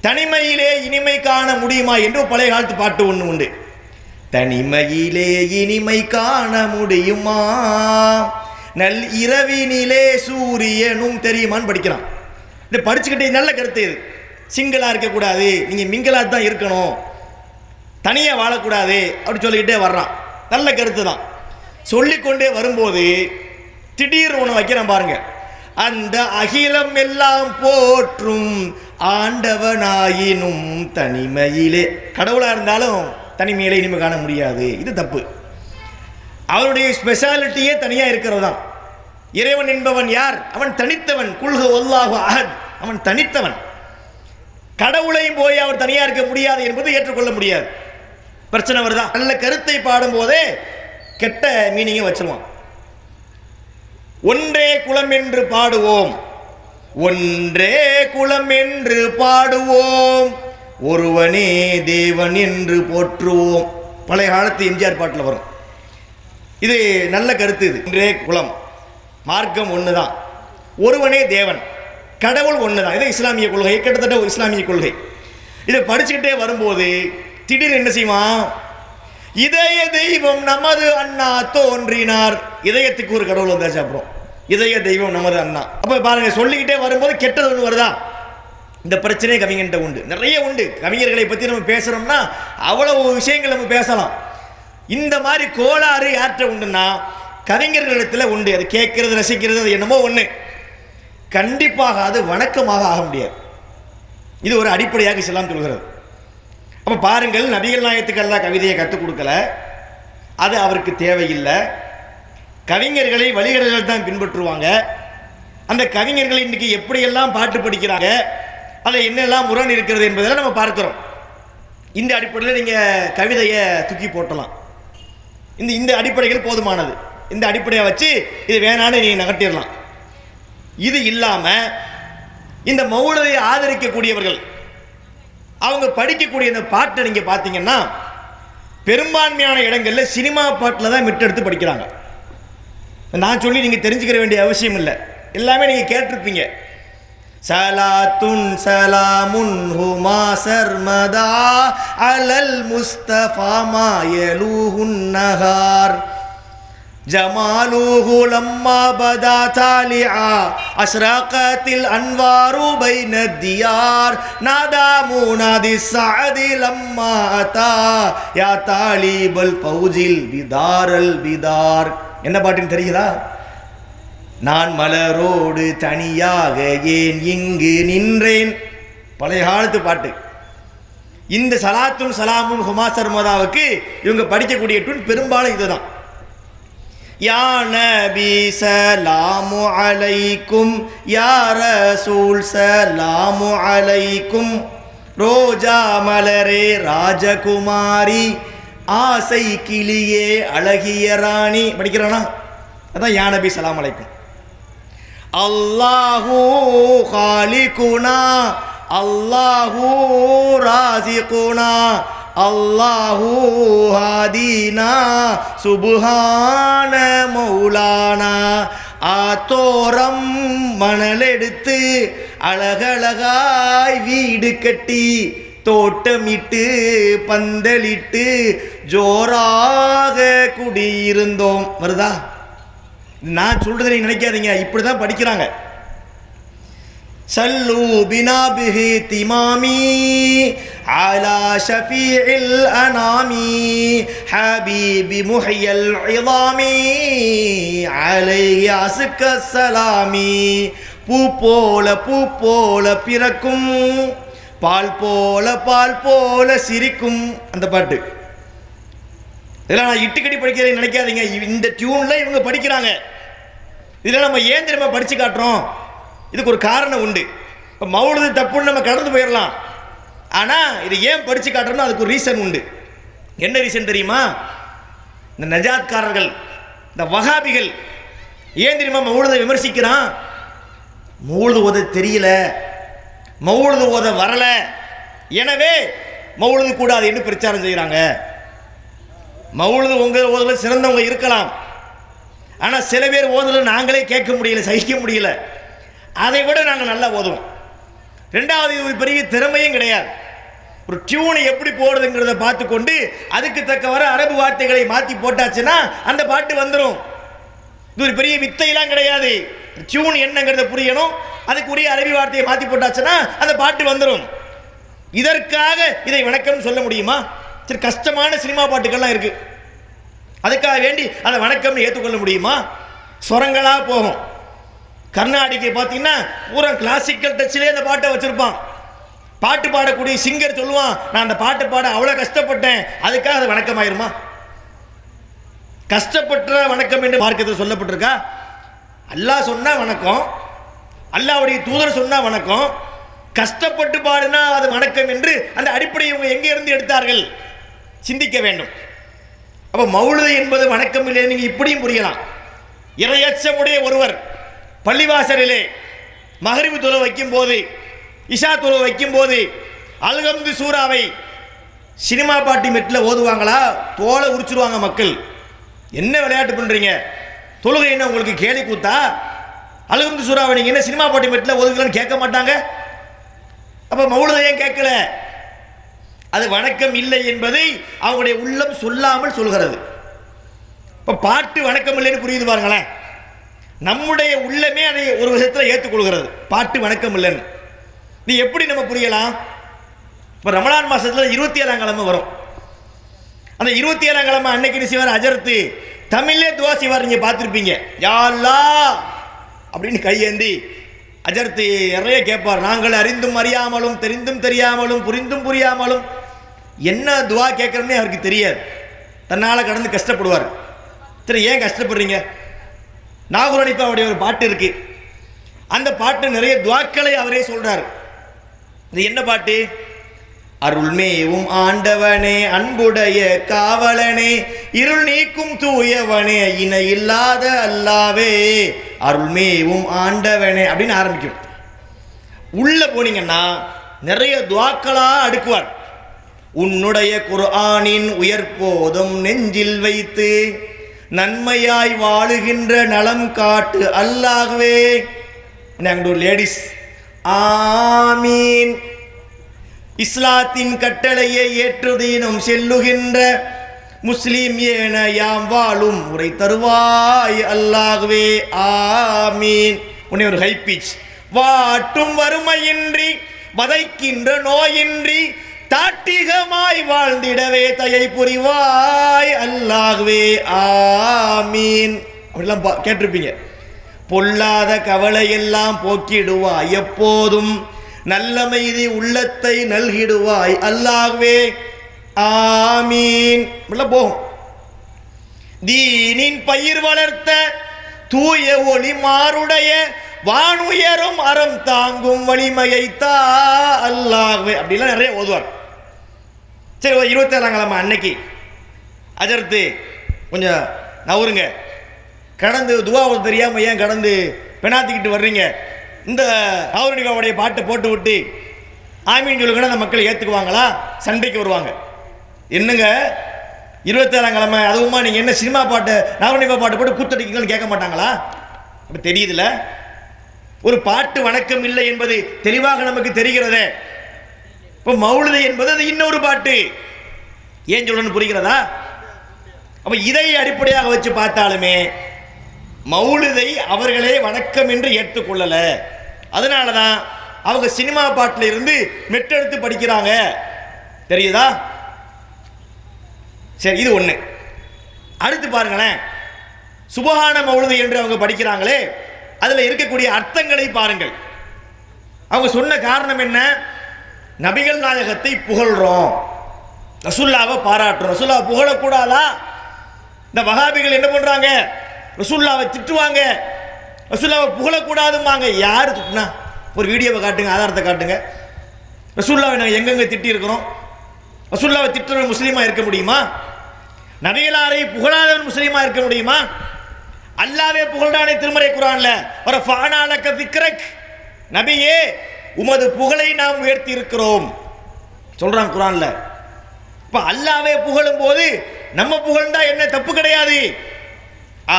தனிமையிலே இனிமை காண முடியுமா என்று பழைய காலத்து பாட்டு ஒன்று உண்டு. தனிமையிலே இனிமை காண முடியுமா, நல் இரவினிலே சூரியனும் தெரியுமான்னு படிக்கிறான். இந்த படிச்சுக்கிட்டே நல்ல கருத்து. இது சிங்கிளா இருக்கக்கூடாது, நீங்க மிங்கிளா தான் இருக்கணும், தனியாக வாழக்கூடாது அப்படி சொல்லிக்கிட்டே வர்றான். நல்ல கருத்து தான். சொல்லிக்கொண்டே வரும்போது திடீர்னு ஒன்று வைக்கிறான் பாருங்க. அந்த அகிலம் எல்லாம் போற்றும் ஆண்டவனாயினும் தனிமையிலே, கடவுளா இருந்தாலும் தனிமையிலே இனிமை காண முடியாது. இது தப்பு. அவருடைய ஸ்பெஷாலிட்டியே தனியா இருக்கிறது தான். இறைவன் என்பவன் யார்? அவன் தனித்தவன். குல்ஹு வல்லாஹு அஹத், அவன் தனித்தவன். கடவுளையும் போய் அவர் தனியா இருக்க முடியாது என்பது ஏற்றுக்கொள்ள முடியாது. பிரச்சனை வருதா? நல்ல கருத்தை பாடும் போதே கெட்ட மீனிங்கை வச்சிருவான். ஒன்றே குலம் என்று பாடுவோம், ஒன்றே குலம் என்று பாடுவோம், ஒருவனே தேவன் என்று போற்றுவோம். பழைய காலத்து எம்ஜிஆர் பாட்டில் வரும். இது நல்ல கருத்து. இது ஒன்றே குலம், மார்க்கம் ஒன்று தான், ஒருவனே தேவன், கடவுள் ஒன்று தான். இது இஸ்லாமிய கொள்கை, கிட்டத்தட்ட இஸ்லாமிய கொள்கை. இதை படிச்சுக்கிட்டே வரும்போது திடீர்னு என்ன செய்வான்? இதய தெய்வம் நமது அண்ணா தோன்றினார். இதயத்துக்கு ஒரு கடவுள் வந்தாச்சு. அப்புறம் இதய தெய்வம் நமது அண்ணா. அப்ப பாருங்க, சொல்லிக்கிட்டே வரும்போது கெட்டது ஒன்று வருதா? இந்த பிரச்சனையே கவிஞன்ட்ட உண்டு, நிறைய உண்டு. கவிஞர்களை பற்றி நம்ம பேசுறோம்னா அவ்வளவு விஷயங்கள் நம்ம பேசலாம். இந்த மாதிரி கோளாறு யார்கிட்ட உண்டுன்னா கவிஞர்களிடத்தில் உண்டு. அது கேட்கறது, ரசிக்கிறது, அது என்னமோ ஒன்று. கண்டிப்பாக அது வணக்கமாக ஆக முடியாது. இது ஒரு அடிப்படையாக இஸ்லாம் சொல்கிறது. அப்போ பாருங்கள், நபிகள் நாயகத்துக்கு அல்லாஹ் கவிதையை கற்றுக் கொடுக்கல, அது அவருக்கு தேவையில்லை. கவிஞர்களை வழிகடல்கள் தான் பின்பற்றுவாங்க. அந்த கவிஞர்கள் இன்னைக்கு எப்படியெல்லாம் பாட்டு படிக்கிறாங்க, அதில் என்னெல்லாம் முரண் இருக்கிறது என்பதெல்லாம் நம்ம பார்க்கிறோம். இந்த அடிப்படையில் நீங்கள் கவிதையை தூக்கி போட்டலாம். இந்த அடிப்படைகள் போதுமானது. இந்த அடிப்படையை வச்சு இது வேணான்னு நீ நகட்டிடலாம். இது இல்லாமல் இந்த மௌலதை ஆதரிக்கக்கூடியவர்கள் அவங்க படிக்கக்கூடிய இந்த பாட்டை நீங்கள் பார்த்தீங்கன்னா பெரும்பான்மையான இடங்களில் சினிமா பாட்டில் தான் மிட்டெடுத்து படிக்கிறாங்க. நான் சொல்லி நீங்கள் தெரிஞ்சுக்கிற வேண்டிய அவசியம் இல்லை, எல்லாமே நீங்கள் கேட்டிருப்பீங்க. சலாத்துன் சலாமுன் ஹுமா சர்மதா அலல் முஸ்தஃபா மாயலூஹுன் நஹார் ஜமாலுஹு லம்மா பதா தாலிஆ அஸ்ரகத்தில் அன்வாரு பைன தியார் நாதா முனாதி ஸஅதி லம்மா அதா யா தாலிபல் ஃபௌஜில் பிதாரல் பிதார். என்ன பாட்டுன்னு தெரியுதா? நான் மலரோடு தனியாக ஏன் இங்கு நின்றேன். பழைய காலத்து பாட்டு. இந்த சலாத்துன் சலாமுன் ஹுமா சர்மதாவுக்கு இவங்க படிக்கக்கூடிய டூன் பெரும்பாலும் இதுதான். யா நபி ஸலாமு அலைக்கும், யா ரசூல் ஸலாமு அலைக்கும், ரோஜா மலரே ராஜகுமாரி, ஆசை கிளியே அழகிய ராணி. படிக்கிறானா? அதான் யா நபி ஸலாம் அலைக்கும். அல்லாஹு காலிகுனா, அல்லாஹு ராசிகுனா, அல்லாஹு ஹாதீனா, சுப்ஹான மௌலானா. ஆத்தோரம் மணலெடுத்து அழகழகாய் வீடு கட்டி, தோட்டமிட்டு பந்தலிட்டு ஜோராக குடியிருந்தோம். வருதா? நான் சொல்றதை நீங்க நினைக்காதீங்க, இப்படிதான் படிக்கிறாங்க. சல்லு பினா பிஹி திமாமி அலா ஷஃபீஇல் அனாமி ஹபீபி முஹ்யல் இதாமி அலைஹி அஸ்க ஸலாமி. பூ போல பிறக்கும், பால் போல சிரிக்கும். அந்த பாட்டு இதெல்லாம் நான் இட்டுக்கடி படிக்கிறேன் நினைக்காதீங்க. இந்த டியூன்ல இவங்க படிக்கிறாங்க. இதெல்லாம் நம்ம ஏன் தெரியுமா படிச்சு காட்டுறோம்? இதுக்கு ஒரு காரணம் உண்டு. இப்போ மௌலுது தப்புன்னு நம்ம கடந்து போயிடலாம், ஆனால் இது ஏன் படிச்சு காட்டுறோம்னா அதுக்கு ஒரு ரீசன் உண்டு. என்ன ரீசன் தெரியுமா? இந்த நஜாத்காரர்கள், இந்த வஹாபிகள் ஏன் தெரியுமா மௌலுதை விமர்சிக்கிறான்? மௌலுது ஓத தெரியல, மௌலுது ஓத வரல, எனவே மௌலுது கூடாது என்று பிரச்சாரம் செய்கிறாங்க. மௌலுது உங்க ஓதுல சிறந்தவங்க இருக்கலாம், ஆனால் சில பேர் ஓதுல நாங்களே கேட்க முடியல, சகிக்க முடியல. அதை விட நாங்கள் நல்லா ஓதுவோம். ரெண்டாவது, இது ஒரு பெரிய திறமையும் கிடையாது. ஒரு டியூனை எப்படி போடுறதுங்கிறத பார்த்து கொண்டு அதுக்கு தக்கவர அரபு வார்த்தைகளை மாற்றி போட்டாச்சுன்னா அந்த பாட்டு வந்துடும். இது ஒரு பெரிய வித்தையெல்லாம் கிடையாது. டியூன் என்னங்கிறத புரியணும், அதுக்குரிய அரபி வார்த்தையை மாற்றி போட்டாச்சுன்னா அந்த பாட்டு வந்துடும். இதற்காக இதை வணக்கம் சொல்ல முடியுமா? சரி, கஷ்டமான சினிமா பாட்டுகள்லாம் இருக்கு, அதுக்காக வேண்டி அதை வணக்கம்னு ஏற்றுக்கொள்ள முடியுமா? சொரங்களா போகும். கர்நாடிகை பார்த்தீங்கன்னா பூரா கிளாசிக்கல் டச்சிலே அந்த பாட்டை வச்சிருப்பான். பாட்டு பாடக்கூடிய சிங்கர் சொல்லுவான், நான் அந்த பாட்டு பாட அவ்வளோ கஷ்டப்பட்டேன், அதுக்காக அது வணக்கமாயிருமா? கஷ்டப்பட்ட வணக்கம் என்று மார்க்கத்தில் சொல்லப்பட்டிருக்கா? அல்லாஹ் சொன்னா வணக்கம், அல்லாஹ்வுடைய தூதர் சொன்னா வணக்கம், கஷ்டப்பட்டு பாடுனா அது வணக்கம் என்று அந்த அடிப்படையை இவங்க எங்கே இருந்து எடுத்தார்கள்? சிந்திக்க வேண்டும். அப்போ மௌலுது என்பது வணக்கம் இல்லை, நீங்க இப்படியும் புரியலாம். இறையச்சமுடைய ஒருவர் பள்ளிவாசலிலே மகரிபு தொழ வைக்கும் போது, இஷா தொழ வைக்கும் போது அல்ஹம்து சூராவை சினிமா பாட்டி மெட்டில் ஓதுவாங்களா? தோலை உரிச்சிருவாங்க மக்கள். என்ன விளையாட்டு பண்றீங்க? தொழுகை என்ன உங்களுக்கு கேலி கூத்தா? அல்ஹம்து சூராவை நீங்க என்ன சினிமா பாட்டி மெட்டில் ஓதுங்கன்னு கேட்க மாட்டாங்க. அப்ப மௌலுதை ஏன் கேட்கல? அது வணக்கம் இல்லை என்பதை அவங்களுடைய உள்ளம் சொல்லாமல் சொல்கிறது. இப்ப பாட்டு வணக்கம் இல்லைன்னு புரியுது பாருங்களேன். நம்முடைய உள்ளமே அதை ஒரு விதத்தில் ஏற்றுக்கொள்கிறது, பாட்டு வணக்கம் இல்லைன்னு. நீ எப்படி நம்ம புரியலாம்? இப்போ ரமலான் மாசத்துல 27ஆம் கிழமை வரும். அந்த 27ஆம் கிழமை அன்னைக்கு செய்வார் அஜரத்து தமிழ்லே துவா செய்வார். நீங்க பார்த்துருப்பீங்க, யா அல்லாஹ் அப்படின்னு கையேந்தி அஜரத்து நிறைய கேட்பார். நாங்கள் அறிந்தும் அறியாமலும், தெரிந்தும் தெரியாமலும், புரிந்தும் புரியாமலும் என்ன துவா கேட்கறோம்னே அவருக்கு தெரியாது. தன்னால் கடந்து கஷ்டப்படுவார். சரி, ஏன் கஷ்டப்படுறீங்க? நாகூர் அனிஃபாவுடைய ஒரு பாட்டு இருக்கு, அந்த பாட்டு நிறைய துவாக்களை அவரே சொல்றாரு. இது என்ன பாட்டு? அருள்மேவும் ஆண்டவனே, அன்புடைய காவலனே, இருள் நீக்கும் தூயவனே, இணை இல்லாத அல்லாவே, அருள்மேவும் ஆண்டவனே அப்படின்னு ஆரம்பிக்கும். உள்ள போனீங்கன்னா நிறைய துவாக்களா அடுக்குவார். உன்னுடைய குர்ஆனின் உயர்போதும் நெஞ்சில் வைத்து நன்மையாய் வாழுகின்ற நலம் காட்டு அல்லாஹ்வே. ஒரு லேடிஸ் ஆமீன். இஸ்லாத்தின் கட்டளையை ஏற்றுதீனம் செல்லுகின்ற முஸ்லிம் ஏன யாம் வாழும் முறை தருவாய் அல்லாஹ்வே ஆமீன். உன்னை ஒரு ஹை பீச். வாட்டும் வறுமையின்றி வதைக்கின்ற நோயின்றி தாட்டிகமாய் வாழ்ந்திடவே தயை புரிவாய் அல்லாஹ்வே ஆமீன். அப்படிலாம் கேட்டிருப்பீங்க. பொல்லாத கவலையெல்லாம் போக்கிடுவாய், எப்போதும் நல்லமைதி உள்ளத்தை நல்கிடுவாய் அல்லாஹ்வே ஆமீன். போகும். தீனின் பயிர் வளர்த்த தூய ஒளி மாறுடைய வானுயரும் அறம் தாங்கும் வலிமையை தா அல்லாஹ்வே அப்படிலாம் நிறைய ஓதுவார். சரி, 27ஆம் கிழமை அன்னைக்கு அஜர்த்து கொஞ்சம் நவருங்க, கடந்து துவாவை தெரியாமல் ஏன் கடந்து பெணாத்திக்கிட்டு வர்றீங்க, இந்த நவருடைய பாட்டை போட்டு விட்டு ஆமீன் சொல்லுங்கன்னா அந்த மக்கள் ஏற்றுக்குவாங்களா? சண்டைக்கு வருவாங்க. என்னங்க 27ஆம் கிழமை அதுவுமா நீங்கள் என்ன சினிமா பாட்டு நவரணிவா பாட்டு போட்டு கூத்தடிக்கீங்கன்னு கேட்க மாட்டாங்களா? அப்படி தெரியுதுல, ஒரு பாட்டு வணக்கம் இல்லை என்பது தெளிவாக நமக்கு தெரிகிறதே. இப்போ மௌலிது என்பது அது இன்னொரு பாட்டு, ஏன் சொல்லணும்னு புரிகிறதா? அப்போ இதை அடிப்படையாக வச்சு பார்த்தாலுமே மௌலிதை அவர்களே வணக்கம் என்று ஏற்றுக்கொள்ளல. அதனால தான் அவங்க சினிமா பாட்டில் இருந்து மெட்டெடுத்து படிக்கிறாங்க. தெரியுதா? சரி, இது ஒன்று. அடுத்து பாருங்களேன், சுபஹான மௌலிது என்று அவங்க படிக்கிறாங்களே, அதில் இருக்கக்கூடிய அர்த்தங்களை பாருங்கள். அவங்க சொன்ன காரணம் என்ன? நபிகள் நாயகத்தை புகழ்றோம், ரசூல்லாவை பாராட்டுறோம். ரசூல்லாவை புகழக்கூடாதா? இந்த வஹாபிகள் என்ன பண்றாங்க? ரசூல்லாவை திட்டுவாங்க, ரசூல்லாவை புகழக்கூடாதுமாங்க. யார் திட்டுனா? ஒரு வீடியோவை காட்டுங்க, ஆதாரத்தை காட்டுங்க. ரசூல்லாவை நாங்கள் எங்கெங்க திட்டி இருக்கிறோம்? ரசூல்லாவை திட்டுறவன் முஸ்லீமா இருக்க முடியுமா? நபிகளாரை புகழாதவன் முஸ்லீமா இருக்க முடியுமா? அல்லாவே புகழ்றானே திருமறை குர்ஆன்ல, வர ஃபானாலக திக்ரக், நபியே உமது புகழை நாம் உயர்த்தி இருக்கிறோம் சொல்றான் குர்ஆன்ல. இப்ப அல்லாவே புகழும் போது நம்ம புகழ்ந்தா என்ன தப்பு கிடையாது.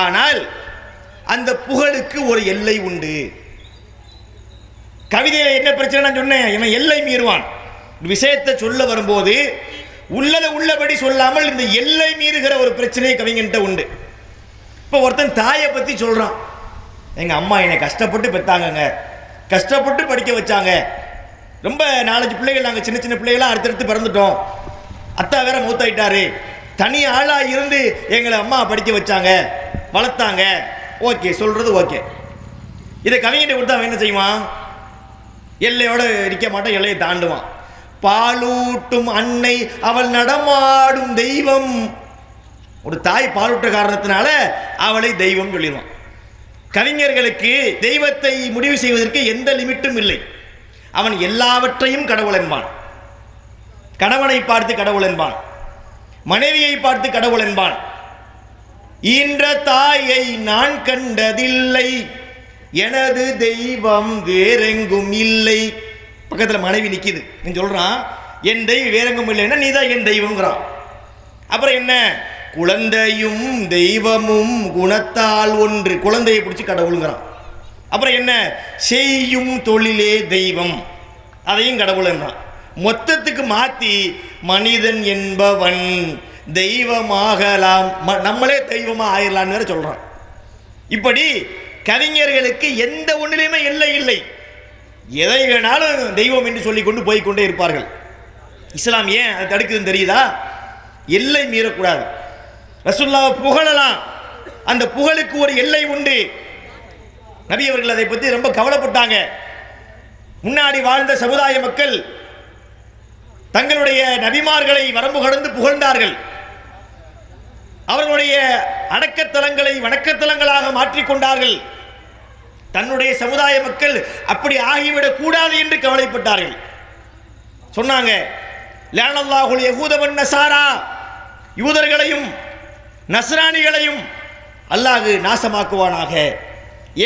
ஆனால் அந்த புகழுக்கு ஒரு எல்லை உண்டு. கவிதையில் என்ன பிரச்சனை நான் சொன்னேன், இவன் எல்லை மீறுவான். விஷயத்தை சொல்ல வரும்போது உள்ளதை உள்ளபடி சொல்லாமல் இந்த எல்லை மீறுகிற ஒரு பிரச்சனை கவிஞன்ட்ட உண்டு. இப்போ ஒருத்தன் தாயை பற்றி சொல்கிறான், எங்கள் அம்மா என்னை கஷ்டப்பட்டு பெற்றாங்கங்க, கஷ்டப்பட்டு படிக்க வச்சாங்க, ரொம்ப 4-5 பிள்ளைகள், நாங்கள் சின்ன சின்ன பிள்ளைகளாம் அடுத்தடுத்து பிறந்துட்டோம், அத்தா வேற மூத்தாயிட்டாரு, தனி ஆளாக இருந்து எங்களை அம்மா படிக்க வச்சாங்க, வளர்த்தாங்க. ஓகே, சொல்கிறது ஓகே. இதை கவிஞனை கொடுத்தா அவன் என்ன செய்வான்? எல்லையோடு இருக்க மாட்டான், எல்லையை தாண்டுவான். பாலூட்டும் அன்னை அவள் நடமாடும் தெய்வம். ஒரு தாய் பாலூட்ட காரணத்தினால அவளை தெய்வம் சொல்லிடுவான். கவிஞர்களுக்கு தெய்வத்தை முடிவு செய்வதற்கு எந்த லிமிட்டும் இல்லை. அவன் எல்லாவற்றையும் கடவுள் என்பான். கணவனை பார்த்து கடவுள் என்பான், மனைவியை பார்த்து கடவுள் என்பான். ஈன்ற தாயை நான் கண்டதில்லை, எனது தெய்வம் வேறெங்கும் இல்லை. பக்கத்தில் மனைவி நிற்கிது, நீ சொல்றான் என் தெய்வம் வேறெங்கும் இல்லைன்னா நீ தான் என் தெய்வம்ங்கிறான். அப்புறம் என்ன? குழந்தையும் தெய்வமும் குணத்தால் ஒன்று, குழந்தையை பிடிச்சி கடவுளுங்கிறான். அப்புறம் என்ன? செய்யும் தொழிலே தெய்வம், அதையும் கடவுள் என்றான். மொத்தத்துக்கு மாற்றி மனிதன் என்பவன் தெய்வமாகலாம், நம்மளே தெய்வமாக ஆயிடலான்னு வேற சொல்றான். இப்படி கவிஞர்களுக்கு எந்த ஒன்றிலுமே எல்லை இல்லை. எதை வேணாலும் தெய்வம் என்று சொல்லி கொண்டு போய்கொண்டே இருப்பார்கள். இஸ்லாம் ஏன் அதை தடுக்குதுன்னு தெரியுதா? எல்லை மீறக்கூடாது. ரசூலுல்லாஹ் புகழலாம், அந்த புகழுக்கு ஒரு எல்லை உண்டு. நபி அவர்கள் அதை பற்றி ரொம்ப கவலைப்பட்டாங்க. முன்னாடி வாழ்ந்த சமுதாய மக்கள் தங்களுடைய நபிமார்களை வரம்பு கடந்து புகழ்ந்தார்கள். அவர்களுடைய அடக்கத்தலங்களை வணக்கத்தலங்களாக மாற்றிக்கொண்டார்கள். தன்னுடைய சமுதாய மக்கள் அப்படி ஆகிவிடக் கூடாது என்று கவலைப்பட்டார்கள். சொன்னாங்க, லஅனல்லாஹுல் யஹூத வன் நஸாரா, யூதர்களையும் நஸ்ரானிகளையும் அல்லாஹ் நாசமாக்குவானாக.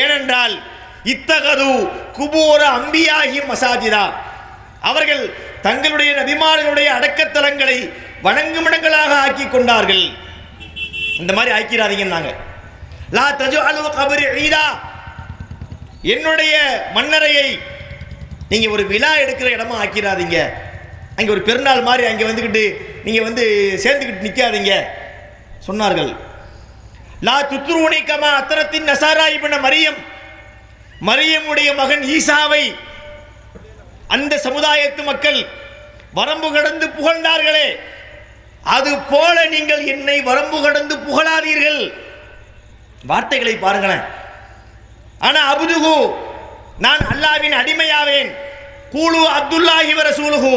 ஏனென்றால் இத்தகது குபூர அம்பியாகி மசாஜிதா, அவர்கள் தங்களுடைய நபிமார்களுடைய அடக்கத்தலங்களை வணங்குமிடங்களாக ஆக்கி கொண்டார்கள். இந்த மாதிரி ஆக்கிறாதீங்கன்னாங்க. லா தஜஅலு கப்ரி ஈதா, என்னுடைய மன்னரையை நீங்கள் ஒரு விழா எடுக்கிற இடமா ஆக்கிறாதீங்க. அங்கே ஒரு பெருநாள் மாதிரி அங்கே வந்துக்கிட்டு நீங்கள் சேர்ந்துக்கிட்டு நிற்காதீங்க சொன்னார்கள். லா துத்ரூனி கமா அத்தரத்தின் நசாரா இப்ன மரியம், மரியமுடைய மகன் ஈசாவை அந்த சமுதாயத்து மக்கள் வரம்பு கடந்து புகழ்ந்தார்களே, அது போல நீங்கள் என்னை வரம்பு கடந்து புகழாதீர்கள். வார்த்தைகளை பாருங்களேன். ஆனா அபுதுஹு, நான் அல்லாஹ்வின் அடிமையாவேன். கூலு அப்துல்லாஹி வ ரசூலுஹு,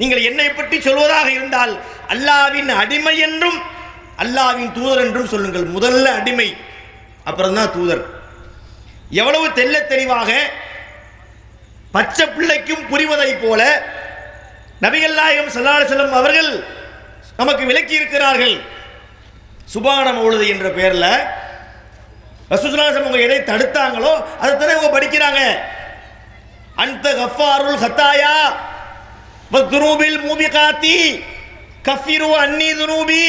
நீங்கள் என்னை பற்றி சொல்வதாக இருந்தால் அல்லாஹ்வின் அடிமை என்றும் அல்லாஹ்வின் தூதர் என்றும் சொல்லுங்கள். முதல்ல அடிமை, அப்புறம் தான் தூதர். எவ்வளவு தெள்ள தெளிவாக பச்சை பிள்ளைக்கும் புரிவதை போல நபிகள் நாயகம் ஸல்லல்லாஹு அலைஹி வஸல்லம் அவர்கள் நமக்கு விளக்கி இருக்கிறார்கள். சுபான மௌலிது என்ற பெயர்ல ரசூலுல்லாஹி ஸல்லல்லாஹு அலைஹி வஸல்லம் எதை தடுத்தாங்களோ அதை தானே அவங்க படிக்கிறாங்க. அந்த கஃபாருல் ஹத்தாயா வதுனூபில் மூபிகாத்தி கஃபிரு அன்னி துனூபி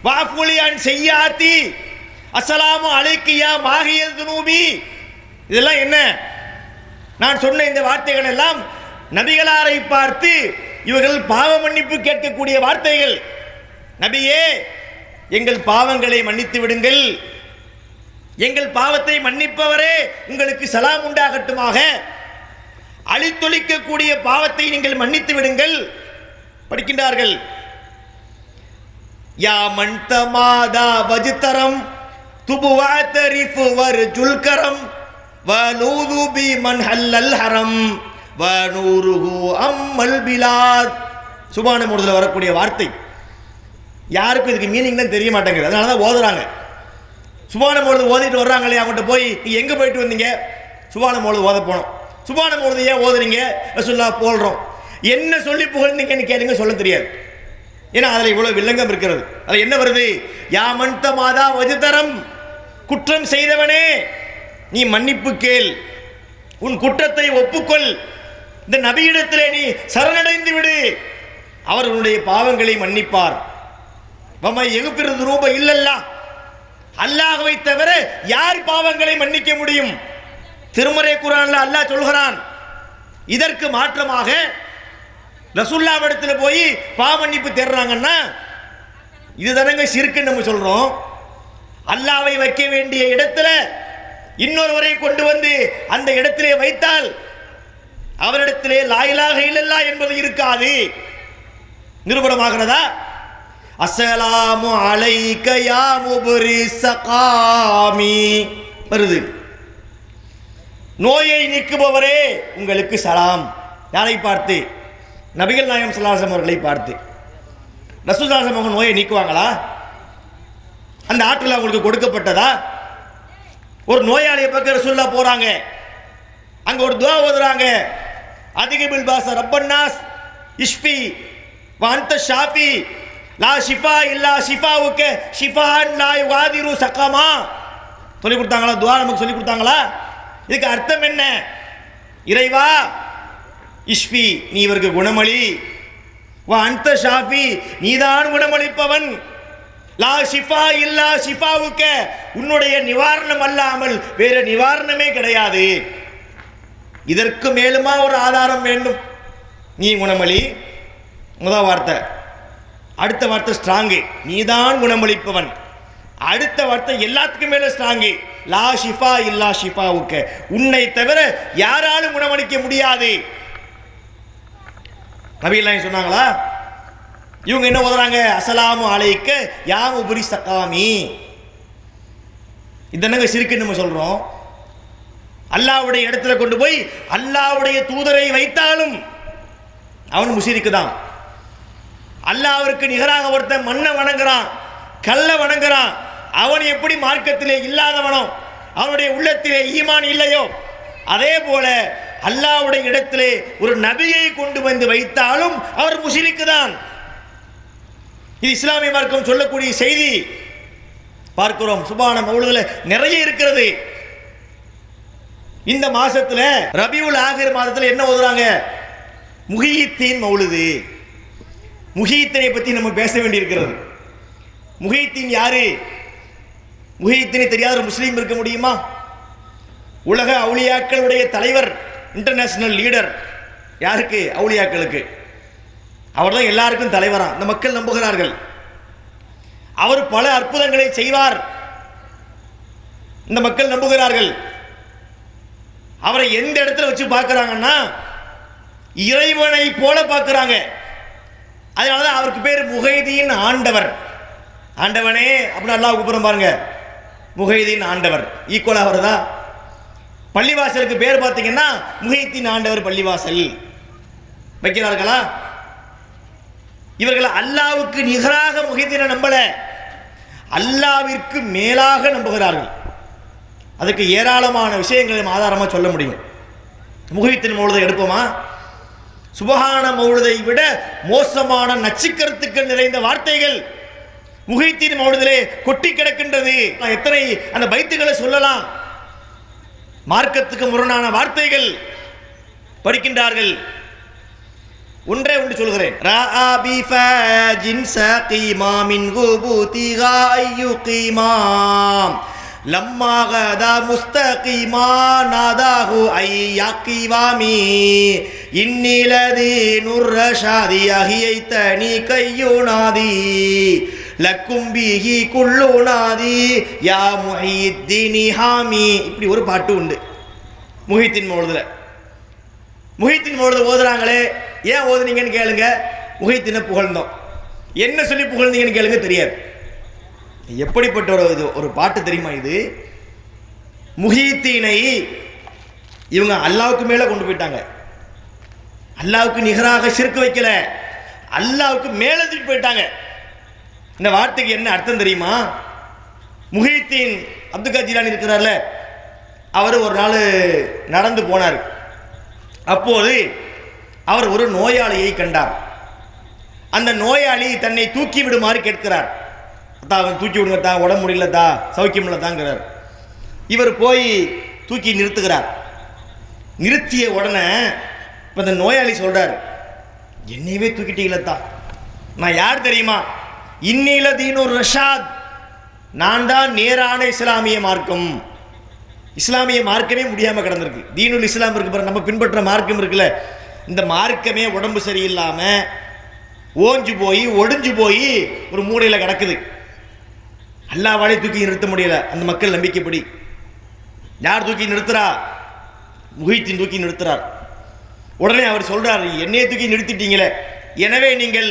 வாஃபுலி அன் செய்யாத்தி அஸ்ஸலாமு அலைக்கு யா மாஹியல் துனூபி. இதெல்லாம் என்ன? நான் சொன்ன இந்த வார்த்தைகள் எல்லாம் நபிகளாரை பார்த்து இவர்கள் பாவ மன்னிப்பு கேட்கக்கூடிய வார்த்தைகள். நபியே, எங்கள் பாவங்களை மன்னித்து விடுங்கள், எங்கள் பாவத்தை மன்னிப்பவரே உங்களுக்கு சலாம் உண்டாகட்டுமாக, அழித்தொழிக்கக்கூடிய பாவத்தை நீங்கள் மன்னித்து விடுங்கள் படிக்கின்றார்கள். யா மன் தமாதா வஜ்தரம் துபுவாதரிஃபு வர்ஜுல் கரம் வனூது பி மன் ஹல்லல் ஹரம் வனூருஹு அம்மல் பிலாத். சுபான மௌலிதுல வரக்கூடிய வார்த்தை யாருக்கும் இதுக்கு மீனிங் தான் தெரிய மாட்டேங்குது. அதனால தான் ஓதுறாங்க. சுபான மௌலிது ஓதிட்டு வர்றாங்களே, அவங்கள்ட்ட போய் நீ எங்கே போயிட்டு வந்தீங்க? சுபான மௌலிது ஓத போனோம். சுபான மௌலிது ஏன் ஓதுறீங்க? ரசூலுல்லாஹ் போல்றோம். என்ன சொல்லி புகழ்ந்தீங்கன்னு கேளுங்க, சொல்ல தெரியாது. ஏன்னா அதில் இவ்வளோ வில்லங்கம் இருக்கிறது. அதில் என்ன வருது? யாமந்த மாதா வஜுதரம், குற்றம் செய்தவனே நீ மன்னிப்பு கேள், உன் குற்றத்தை ஒப்புக்கொள், இந்த நபியிடத்திலே நீ சரணடைந்து விடு, அவர் உன்னுடைய பாவங்களை மன்னிப்பார். வமை எகுப்பிறது ரூப இல்லல்லா, அல்லாஹ்வை தவிர யார் பாவங்களை மன்னிக்க முடியும்? திருமறை குர்ஆன்ல அல்லாஹ் சொல்கிறான். இதற்கு மாற்றமாக ரசூலுல்லாஹ்விடத்தில் போய் பாவ மன்னிப்பு தேடுறாங்கன்னா இதுதானங்க ஷிர்க்குன்னு நம்ம சொல்றோம். அல்லாஹ்வை வைக்க வேண்டிய இடத்துல இன்னொருவரை கொண்டு வந்து அந்த இடத்திலே வைத்தால் அவரிடத்திலே லா இலாஹ இல்லல்லாஹ் என்பது இருக்காது. நிரூபணமாகிறதா? அஸ்ஸலாமு அலைக்க யா முபரிஸ் ஸகாமி வருது. நோயை நீக்குபவரே உங்களுக்கு சலாம். யாரை பார்த்து? நபிகள் நாயகம் ஸல்லல்லாஹு அலைஹி வஸல்லம் அவர்களை பார்த்து. ரசூலுல்லாஹி ஸல்லல்லாஹு அலைஹி வஸல்லம் நோயை நீக்குவாங்களா? அந்த ஆற்றல் அவங்களுக்கு கொடுக்கப்பட்டதா? ஒரு நோயாளியை பக்கம் ரசூலுல்லாஹ் போறாங்க, அங்க ஒரு துஆ ஓதுறாங்க. அதிகபில் பாஸ ரப்பன்னாஸ் இஷ்ஃபி வ அன்த ஷாஃபி லா ஷிஃபா இல்லா ஷிஃபாவுக்க ஷிஃபான் லா யுகாதிரு ஸகமா. சொல்லி கொடுத்தாங்களா? துஆ நமக்கு சொல்லி கொடுத்தாங்களா? இதுக்கு அர்த்தம் என்ன? இறைவா இஷ்ஃபி, நீ இவருக்கு குணமளி, வ அன்த ஷாஃபி, நீதான் குணமளிப்பவன், லா ஷிஃபா இல்லா ஷிஃபாவுக்க, உன்னுடைய நிவாரணம் அல்லாமல் வேற நிவாரணமே கிடையாது. இதற்கு மேலுமா ஒரு ஆதாரம் வேண்டும்? நீ குணமளி முதல் வார்த்தை. அடுத்த வார்த்தை ஸ்ட்ராங்கு, நீதான் குணமளிப்பவன். அடுத்த வார்த்தை எல்லாத்துக்கும் மேல ஸ்ட்ராங்கு, லா ஷிஃபா இல்லா ஷிஃபாவுக்க, உன்னை தவிர யாராலும் குணமளிக்க முடியாது. நபிகள் சொன்னாங்களா? இவங்க என்ன ஓதுறாங்க? அஸ்ஸலாமு அலைக்க யா முபரிஸ் ஸகாமி. இதனங்க ஷிர்க்குன்னு நம்ம சொல்றோம். அல்லாஹ்வுடைய இடத்துல கொண்டு போய் அல்லாஹ்வுடைய தூதரை வைத்தாலும் அவன் முஷ்ரிக்கு தான். அல்லாஹ்விற்கு நிகராக ஒருத்தன் மண்ணை வணங்குறான், கல்லை வணங்குறான், அவன் எப்படி மார்க்கத்திலே இல்லாதவனோ, அவனுடைய உள்ளத்திலே ஈமான் இல்லையோ, அதே போல அல்லாஹ்வுடைய இடத்திலே ஒரு நபியை கொண்டு வந்து வைத்தாலும் அவர் முஷ்ரிக்கு தான். இது இஸ்லாமிய மார்க்கம் சொல்லக்கூடிய செய்தி பார்க்கிறோம். சுபான மௌலிதுல நிறைய இருக்கிறது. இந்த மாசத்துல ரபியுல் ஆகிர் மாதத்துல என்ன ஓதுறாங்க? முஹியத்தீன் மௌலிது. முஹியத்தீனை பத்தி நம்ம பேச வேண்டியிருக்கிறது. முஹியத்தீன் யாரு? முஹியத்தீனை தெரியாத ஒரு முஸ்லீம் இருக்க முடியுமா? உலக அவுலியாக்களுடைய தலைவர், இன்டர்நேஷனல் லீடர். யாருக்கு? அவுலியாக்களுக்கு. அவர் தான் எல்லாருக்கும் தலைவரா. இந்த மக்கள் நம்புகிறார்கள். அவர் பல அற்புதங்களை செய்வார், இந்த மக்கள் நம்புகிறார்கள். அவரை எந்த இடத்துல வச்சு பார்க்கறாங்கன்னா இறைவனை போல பார்க்கறாங்க. அதனாலதான் அவருக்கு பேர் முஹைதீன் ஆண்டவர். ஆண்டவனே அப்படின்னு அல்லாஹ் கூப்பிடுறோம் பாருங்க, முஹைதீன் ஆண்டவர் ஈக்குவலா வருதா? பள்ளிவாசலுக்கு பேர் பார்த்தீங்கன்னா முஹைதீன் ஆண்டவர் பள்ளிவாசல் வைக்கிறார்களா? இவர்கள் அல்லாஹ்வுக்கு நிகராக முஹைதீனை நம்பல. அல்லாவிற்கு மேலாக நம்புகிறார்கள். அதுக்கு ஏராளமான விஷயங்களை ஆதாரமாக சொல்ல முடியும். முஹித்தின் மௌலிதை எடுப்போமா? சுபஹான மௌலிதை விட மோசமான நச்சுக்கருத்துக்கள் நிறைந்த வார்த்தைகள் முஹித்தின் மௌலிதிலே கொட்டி கிடக்கின்றது. எத்தனை அந்த பைத்துகளை சொல்லலாம்? மார்க்கத்துக்கு முரணான வார்த்தைகள் படிக்கின்றார்கள். ஒன்றே ஒன்று சொல்கிறேன். ரஆபி ஃபஜின் சகீமா மின் குபூதி காயுகீமா லம்மா கதா முஸ்தகீமா நாதாஹு ஐயகீவாமி இன்னி லதீனுர் ரஷாதி அஹியைதனி கையுனாதி லக்கும் பிஹி குல்லுனாதி யா முஹித்தீனி ஹாமி. இப்படி ஒரு பாட்டு உண்டு முஹித்தின் மௌலிதுல. முஹித்தின் மௌலிது ஓதுறாங்களே, ஏன் ஓதுனீங்கன்னு கேளுங்க. முஹித்தினை புகழ்ந்தோம். என்ன சொல்லி புகழ்ந்தீங்கன்னு கேளுங்க, தெரியாது. எப்படிப்பட்ட ஒரு பாட்டு தெரியுமா இது? முஹித்தீனை இவங்க அல்லாவுக்கு மேலே கொண்டு போயிட்டாங்க. அல்லாவுக்கு நிகராக ஷிர்க் வைக்கல, அல்லாவுக்கு மேலே தூக்கி போயிட்டாங்க. இந்த வார்த்தைக்கு என்ன அர்த்தம் தெரியுமா? முஹித்தீன் அப்துல் காதர் ஜீலானி இருக்கிறார்ல, அவர் ஒரு நாள் நடந்து போனார். அப்போது அவர் ஒரு நோயாளியை கண்டார். அந்த நோயாளி தன்னை தூக்கி விடுமாறு கேட்கிறார். அவன் தூக்கி விடுங்க தான், உடம்பு முடியலதா, சௌக்கியம் இல்லதாங்கிறார். இவர் போய் தூக்கி நிறுத்துகிறார். நிறுத்திய உடனே இப்போ இந்த நோயாளி சொல்றார், என்னையவே தூக்கிட்டீங்களா, நான் யார் தெரியுமா? இன்னில தீனுர் ரஷாத், நான் தான் நேரான இஸ்லாமிய மார்க்கம். இஸ்லாமிய மார்க்கமே முடியாமல் கிடந்திருக்கு. தீனுல் இஸ்லாம் இருக்கு பாருங்க, நம்ம பின்பற்ற மார்க்கம் இருக்குல்ல, இந்த மார்க்கமே உடம்பு சரியில்லாமல் ஓஞ்சு போய் ஒடிஞ்சு போய் ஒரு மூலையில் கிடக்குது. அல்லாஹ்வாலே தூக்கி நிறுத்த முடியல. அந்த மக்கள் நம்பிக்கைப்படி யார் தூக்கி நிறுத்துறா? முஹித்தீன் தூக்கி நிறுத்துறார். உடனே அவர் சொல்றார், என்னையே தூக்கி நிறுத்திட்டீங்களே, எனவே நீங்கள்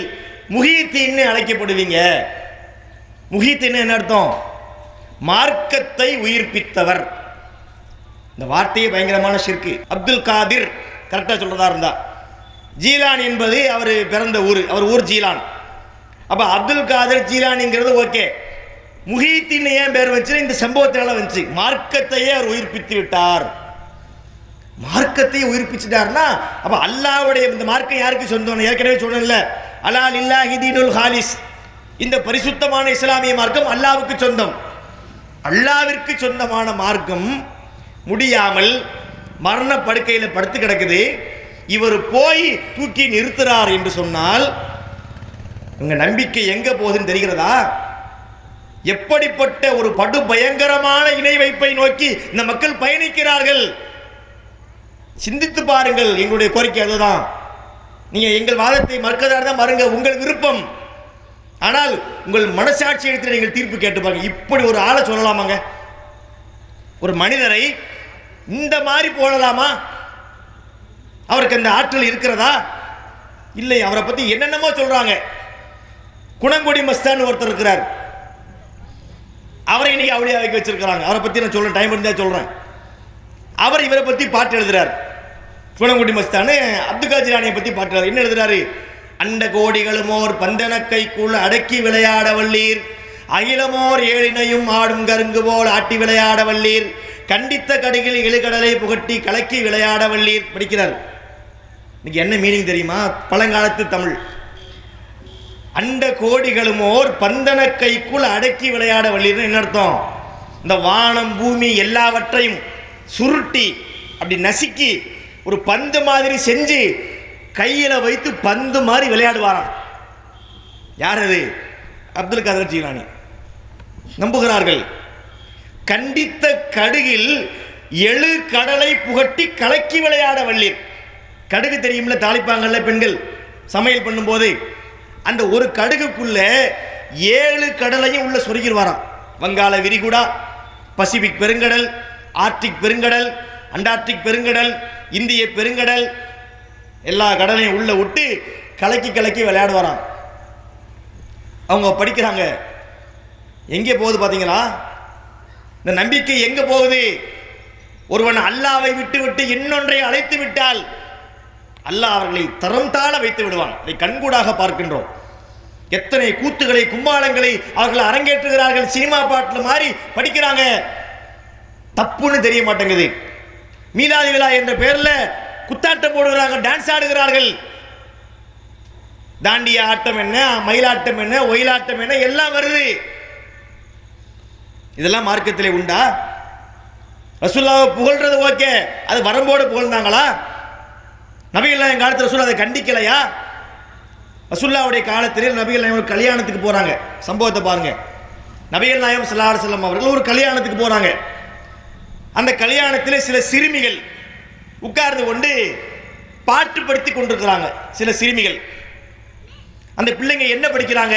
முஹித்தீன்னு அழைக்கப்படுவீங்க. முஹித்தீன் என்ன அர்த்தம்? மார்க்கத்தை உயிர்ப்பித்தவர். இந்த வார்த்தையே பயங்கரமான ஷிர்க்கு. அப்துல் காதிர் கரெக்டாக சொல்றதா இருந்தா, ஜீலான் என்பது அவர் பிறந்த ஊர், அவர் ஊர் ஜீலான். அப்போ அப்துல் காதிர் ஜீலானிங்கிறது ஓகே. முஹித்தீன் ஏன் பேர் வச்சு? இந்த சம்பவத்தினால வந்துச்சு. மார்க்கத்தையே அவர் உயிர்ப்பித்து விட்டார். மார்க்கத்தையே உயிர்ப்பிச்சுட்டார்னா அப்போ அல்லாஹ்வுடைய இந்த மார்க்கம் யாருக்கு சொந்தம்? ஏற்கனவே சொன்னேன்ல, அலா லில்லாஹி தீனுல் ஹாலிஸ், இந்த பரிசுத்தமான இஸ்லாமிய மார்க்கம் அல்லாஹ்வுக்கு சொந்தம். அல்லாஹ்விற்கு சொந்தமான மார்க்கம் முடியாமல் மரண படுக்கையில் படுத்து கிடக்குது. இவர் போய் தூக்கி நிறுத்துறார் என்று சொன்னால் உங்க நம்பிக்கை எங்க போகுதுன்னு தெரிகிறதா? எப்படிப்பட்ட ஒரு படு பயங்கரமான இணை வைப்பை நோக்கி இந்த மக்கள் பயணிக்கிறார்கள். சிந்தித்து பாருங்கள். எங்களுடைய கோரிக்கை அதுதான். நீங்க எங்கள் வாதத்தை மறுக்கதா தான் மறுங்க, உங்கள் விருப்பம். ஆனால் உங்கள் மனசாட்சி எடுத்து நீங்கள் தீர்ப்பு கேட்டு பாருங்க. இப்படி ஒரு ஆளை சொல்லலாமாங்க? ஒரு மனிதரை இந்த மாதிரி போடலாமா? அவருக்கு அந்த ஆற்றல் இருக்கிறதா? இல்லை. அவரை பத்தி என்னென்னமோ சொல்றாங்க. குணங்குடி மஸ்தான் ஒருத்தர் இருக்கிறார், அவரை இன்னைக்கு அவளியா வைக்க வச்சிருக்கிறாங்க. அவரை பத்தி நான் சொல்றேன், டைம் இருந்தா சொல்றேன். அவர் இவரை பத்தி பாட்டு எழுதுறார். குணங்குடி மஸ்தான் அப்துல் காதர் ஜீலானியை பத்தி பாட்டு எழுதுறாரு. என்ன எழுதுறாரு? அண்ட கோடிகளுமோர் பந்தனக்கைக்குள் அடக்கி விளையாட வல்லீர், அகிலமோர் ஏழினையும் ஆடும் கருங்கு போல் ஆட்டி விளையாட வல்லீர், கண்டித்த கடிகள் எழுகடலை புகட்டி கலக்கி விளையாட வல்லீர். படிக்கிறார். இன்னைக்கு என்ன மீனிங் தெரியுமா? பழங்காலத்து தமிழ். அண்ட கோடிகளுமோர் பந்தன கைக்குள் அடக்கி விளையாட வல்லீர் என்ன அர்த்தம்? இந்த வானம் பூமி எல்லாவற்றையும் சுருட்டி அப்படி நசுக்கி ஒரு பந்து மாதிரி செஞ்சு கையில வைத்து பந்து மாதிரி விளையாடுவாராம். யார் அது? அப்துல் காதர் ஜீலானி. நம்புகிறார்கள். கண்டித்த கடுகில் எழு கடலை புகட்டி கலக்கி விளையாட வல்லீர். கடுகு தெரியும்ல, தாளிப்பாங்கல்ல பெண்கள் சமையல் பண்ணும்போது, அந்த ஒரு கடுகுக்குள்ள 7 கடலையும் உள்ள சொருகிடுவாராம். வங்காள விரிகுடா, பசிபிக் பெருங்கடல், ஆர்டிக் பெருங்கடல், அண்டார்டிக் பெருங்கடல், இந்திய பெருங்கடல், எல்லா கடலையும் உள்ள விட்டு கலக்கி கலக்கி விளையாடுவாராம். அவங்க படிக்கிறாங்க. எங்கே போகுது பார்த்தீங்களா? இந்த நம்பிக்கை எங்க போகுது? ஒருவன் அல்லாவை விட்டு விட்டு இன்னொன்றை அழைத்து விட்டால் அல்லாஹ் அவர்களை தரம் தாழ வைத்து விடுவான். இதை கண்கூடாக பார்க்கின்றோம். எத்தனை கூத்துகளை கும்பாளங்களை அவர்கள் அரங்கேற்றுகிறார்கள். சினிமா பாட்டில் மாதிரி படிக்கிறாங்க. தப்புன்னு தெரிய மாட்டேங்குது. மீலாது விழா என்ற பெயர்ல குத்தாட்டம் போடுகிறார்கள், டான்ஸ் ஆடுகிறார்கள். தாண்டிய ஆட்டம் என்ன, மயிலாட்டம் என்ன, ஒயிலாட்டம் என்ன எல்லாம் வருது. இதெல்லாம் மார்க்கத்திலே உண்டா? ரசூலுல்லாஹ் புகழ்றது ஓகே, அது வரம்போடு புகழ்ந்தாங்களா? நபிகள் நாயகம் காலத்தில் ரசூல் அதை கண்டிக்கலையா? ரசூலுல்லாஹ்வுடைய காலத்தில் நபிகள் நாயகம் கல்யாணத்துக்கு போறாங்க. சம்பவத்தை பாருங்க. நபிகள் நாயகம் ஸல்லல்லாஹு அலைஹி வஸல்லம் அவர்கள் ஒரு கல்யாணத்துக்கு போறாங்க. அந்த கல்யாணத்தில் சில சிறுமிகள் உட்கார்ந்து கொண்டு பாட்டு படித்து கொண்டிருக்கிறாங்க. சில சிறுமிகள், அந்த பிள்ளைங்க என்ன படிக்கிறாங்க?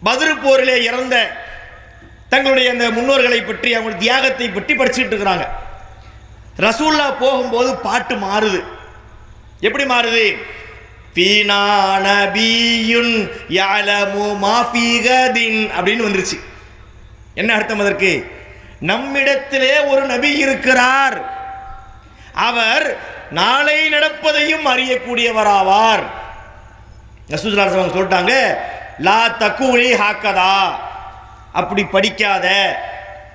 பத்ர் போரிலே இறந்த தங்களுடைய அந்த முன்னோர்களை பற்றி, அவங்க தியாகத்தை பற்றி படிச்சுட்டு இருக்கிறாங்க. ரசூலுல்லாஹ் போகும்போது பாட்டு மாறுது. எப்படி மாறுது? ஃபீனா நபியுன் யஅலமு மா ஃபீ கதின் அப்படின்னு வந்துருச்சு. என்ன அர்த்தம் அதற்கு? நம்மிடத்திலே ஒரு நபி இருக்கிறார், அவர் நாளை நடப்பதையும் அறியக்கூடியவராவார். ரசூலுல்லாஹி ஸல்லல்லாஹு அலைஹி வஸல்லம் சொல்லிட்டாங்க, லா தகுலி ஹக்கதா, அப்படி படிக்காத,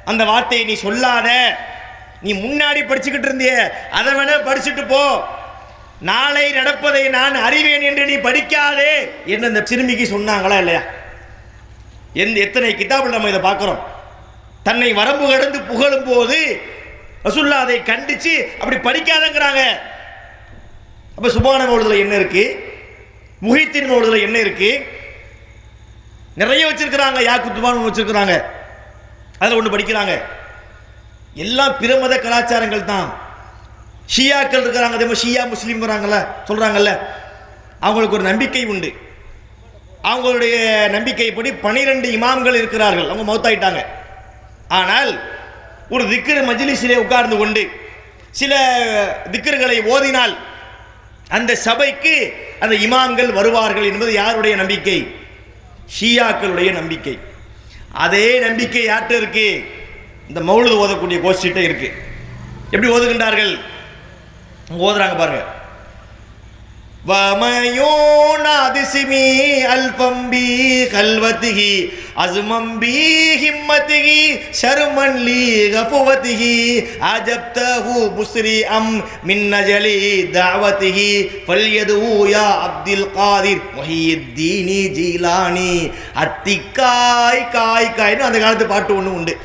அந்த வார்த்தையை நீ சொல்லாத. நீ முன்னாடி படிச்சுக்கிட்டு இருந்திய அதை வேணா படிச்சுட்டு போ. நாளை நடப்பதை நான் அறிவேன் என்று நீ படிக்காதே என்று அந்த சிறுமிக்கு சொன்னாங்களா இல்லையா? எத்தனை கிதாபில் நம்ம இதை பார்க்கிறோம். தன்னை வரம்பு கடந்து புகழும் போது ரசூலுல்லாஹ் அதை கண்டிச்சு அப்படி படிக்காதங்கிறாங்க. அப்ப சுப்ஹான மௌலிதுல என்ன இருக்கு? முஹித்தின் மௌலிதுல என்ன இருக்கு? நிறைய வச்சிருக்கிறாங்க. யா குத்துபான் வச்சிருக்கிறாங்க, அதில் ஒன்று படிக்கிறாங்க. எல்லாம் பிரமத கலாச்சாரங்கள் தான். ஷியாக்கள் இருக்கிறாங்க, அதே மாதிரி ஷியா முஸ்லீம் வராங்கல்ல, சொல்றாங்கல்ல, அவங்களுக்கு ஒரு நம்பிக்கை உண்டு. அவங்களுடைய நம்பிக்கைப்படி 12 இமாம்கள் இருக்கிறார்கள். அவங்க மௌத்தாயிட்டாங்க. ஆனால் ஒரு திக்ர் மஜ்லிஸிலே உட்கார்ந்து கொண்டு சில திக்ர்களை ஓதினால் அந்த சபைக்கு அந்த இமாம்கள் வருவார்கள் என்பது யாருடைய நம்பிக்கை? ஷியாக்களுடைய நம்பிக்கை. அதே நம்பிக்கை யார்கிட்ட இருக்கு? இந்த மௌலிது ஓதக்கூடிய கோஷ்டிட்ட இருக்கு. எப்படி ஓதுகின்றார்கள்? ஓதுறாங்க பாருங்க. வமயோனாதிசிமி அல்பம்பி கல்வதிஹி அஸ்மம்பி ஹிம்மதிஹி ஷர்மன்லி கஃபவதிஹி அஜப்தஹு முஸ்ரி அம் மின் நஜலி தஅவதிஹி ஃபல்யது யா அப்துல் காதிர் முஹியத்தீனி ஜீலானி அத்திகாய் காய் காய்னு அந்த காலத்து பாட்டு ஒன்று உண்டு.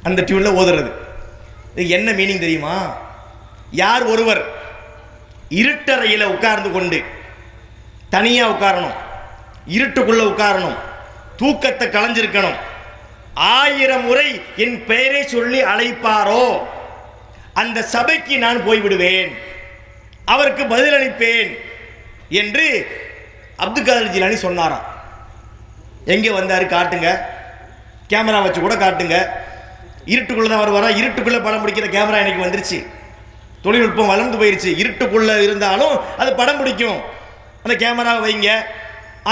அந்த டியூன்ல ஓதுறது. இது என்ன மீனிங் தெரியுமா? யார் ஒருவர் இருட்டறையில் உட்கார்ந்து கொண்டு, தனியா உட்காரணும், இருட்டுக்குள்ள உட்காரணும், தூக்கத்தை களைஞ்சிருக்கணும், 1000 முறை என் பெயரை சொல்லி அழைப்பாரோ அந்த சபைக்கு நான் போய்விடுவேன், அவருக்கு பதிலளிப்பேன் என்று அப்துல் காதர் ஜிலானி சொன்னாராம். எங்கே வந்தாரு காட்டுங்க, கேமரா வச்சு கூட காட்டுங்க. இருட்டுக்குள்ள தான் வருவாரா? இருட்டுக்குள்ள படம் பிடிக்கிற கேமரா இன்னைக்கு வந்துருச்சு. தொழில்நுட்பம் வளர்ந்து போயிருச்சு. இருட்டுக்குள்ள இருந்தாலும் அது படம் பிடிக்கும். அந்த கேமராவை வைங்க,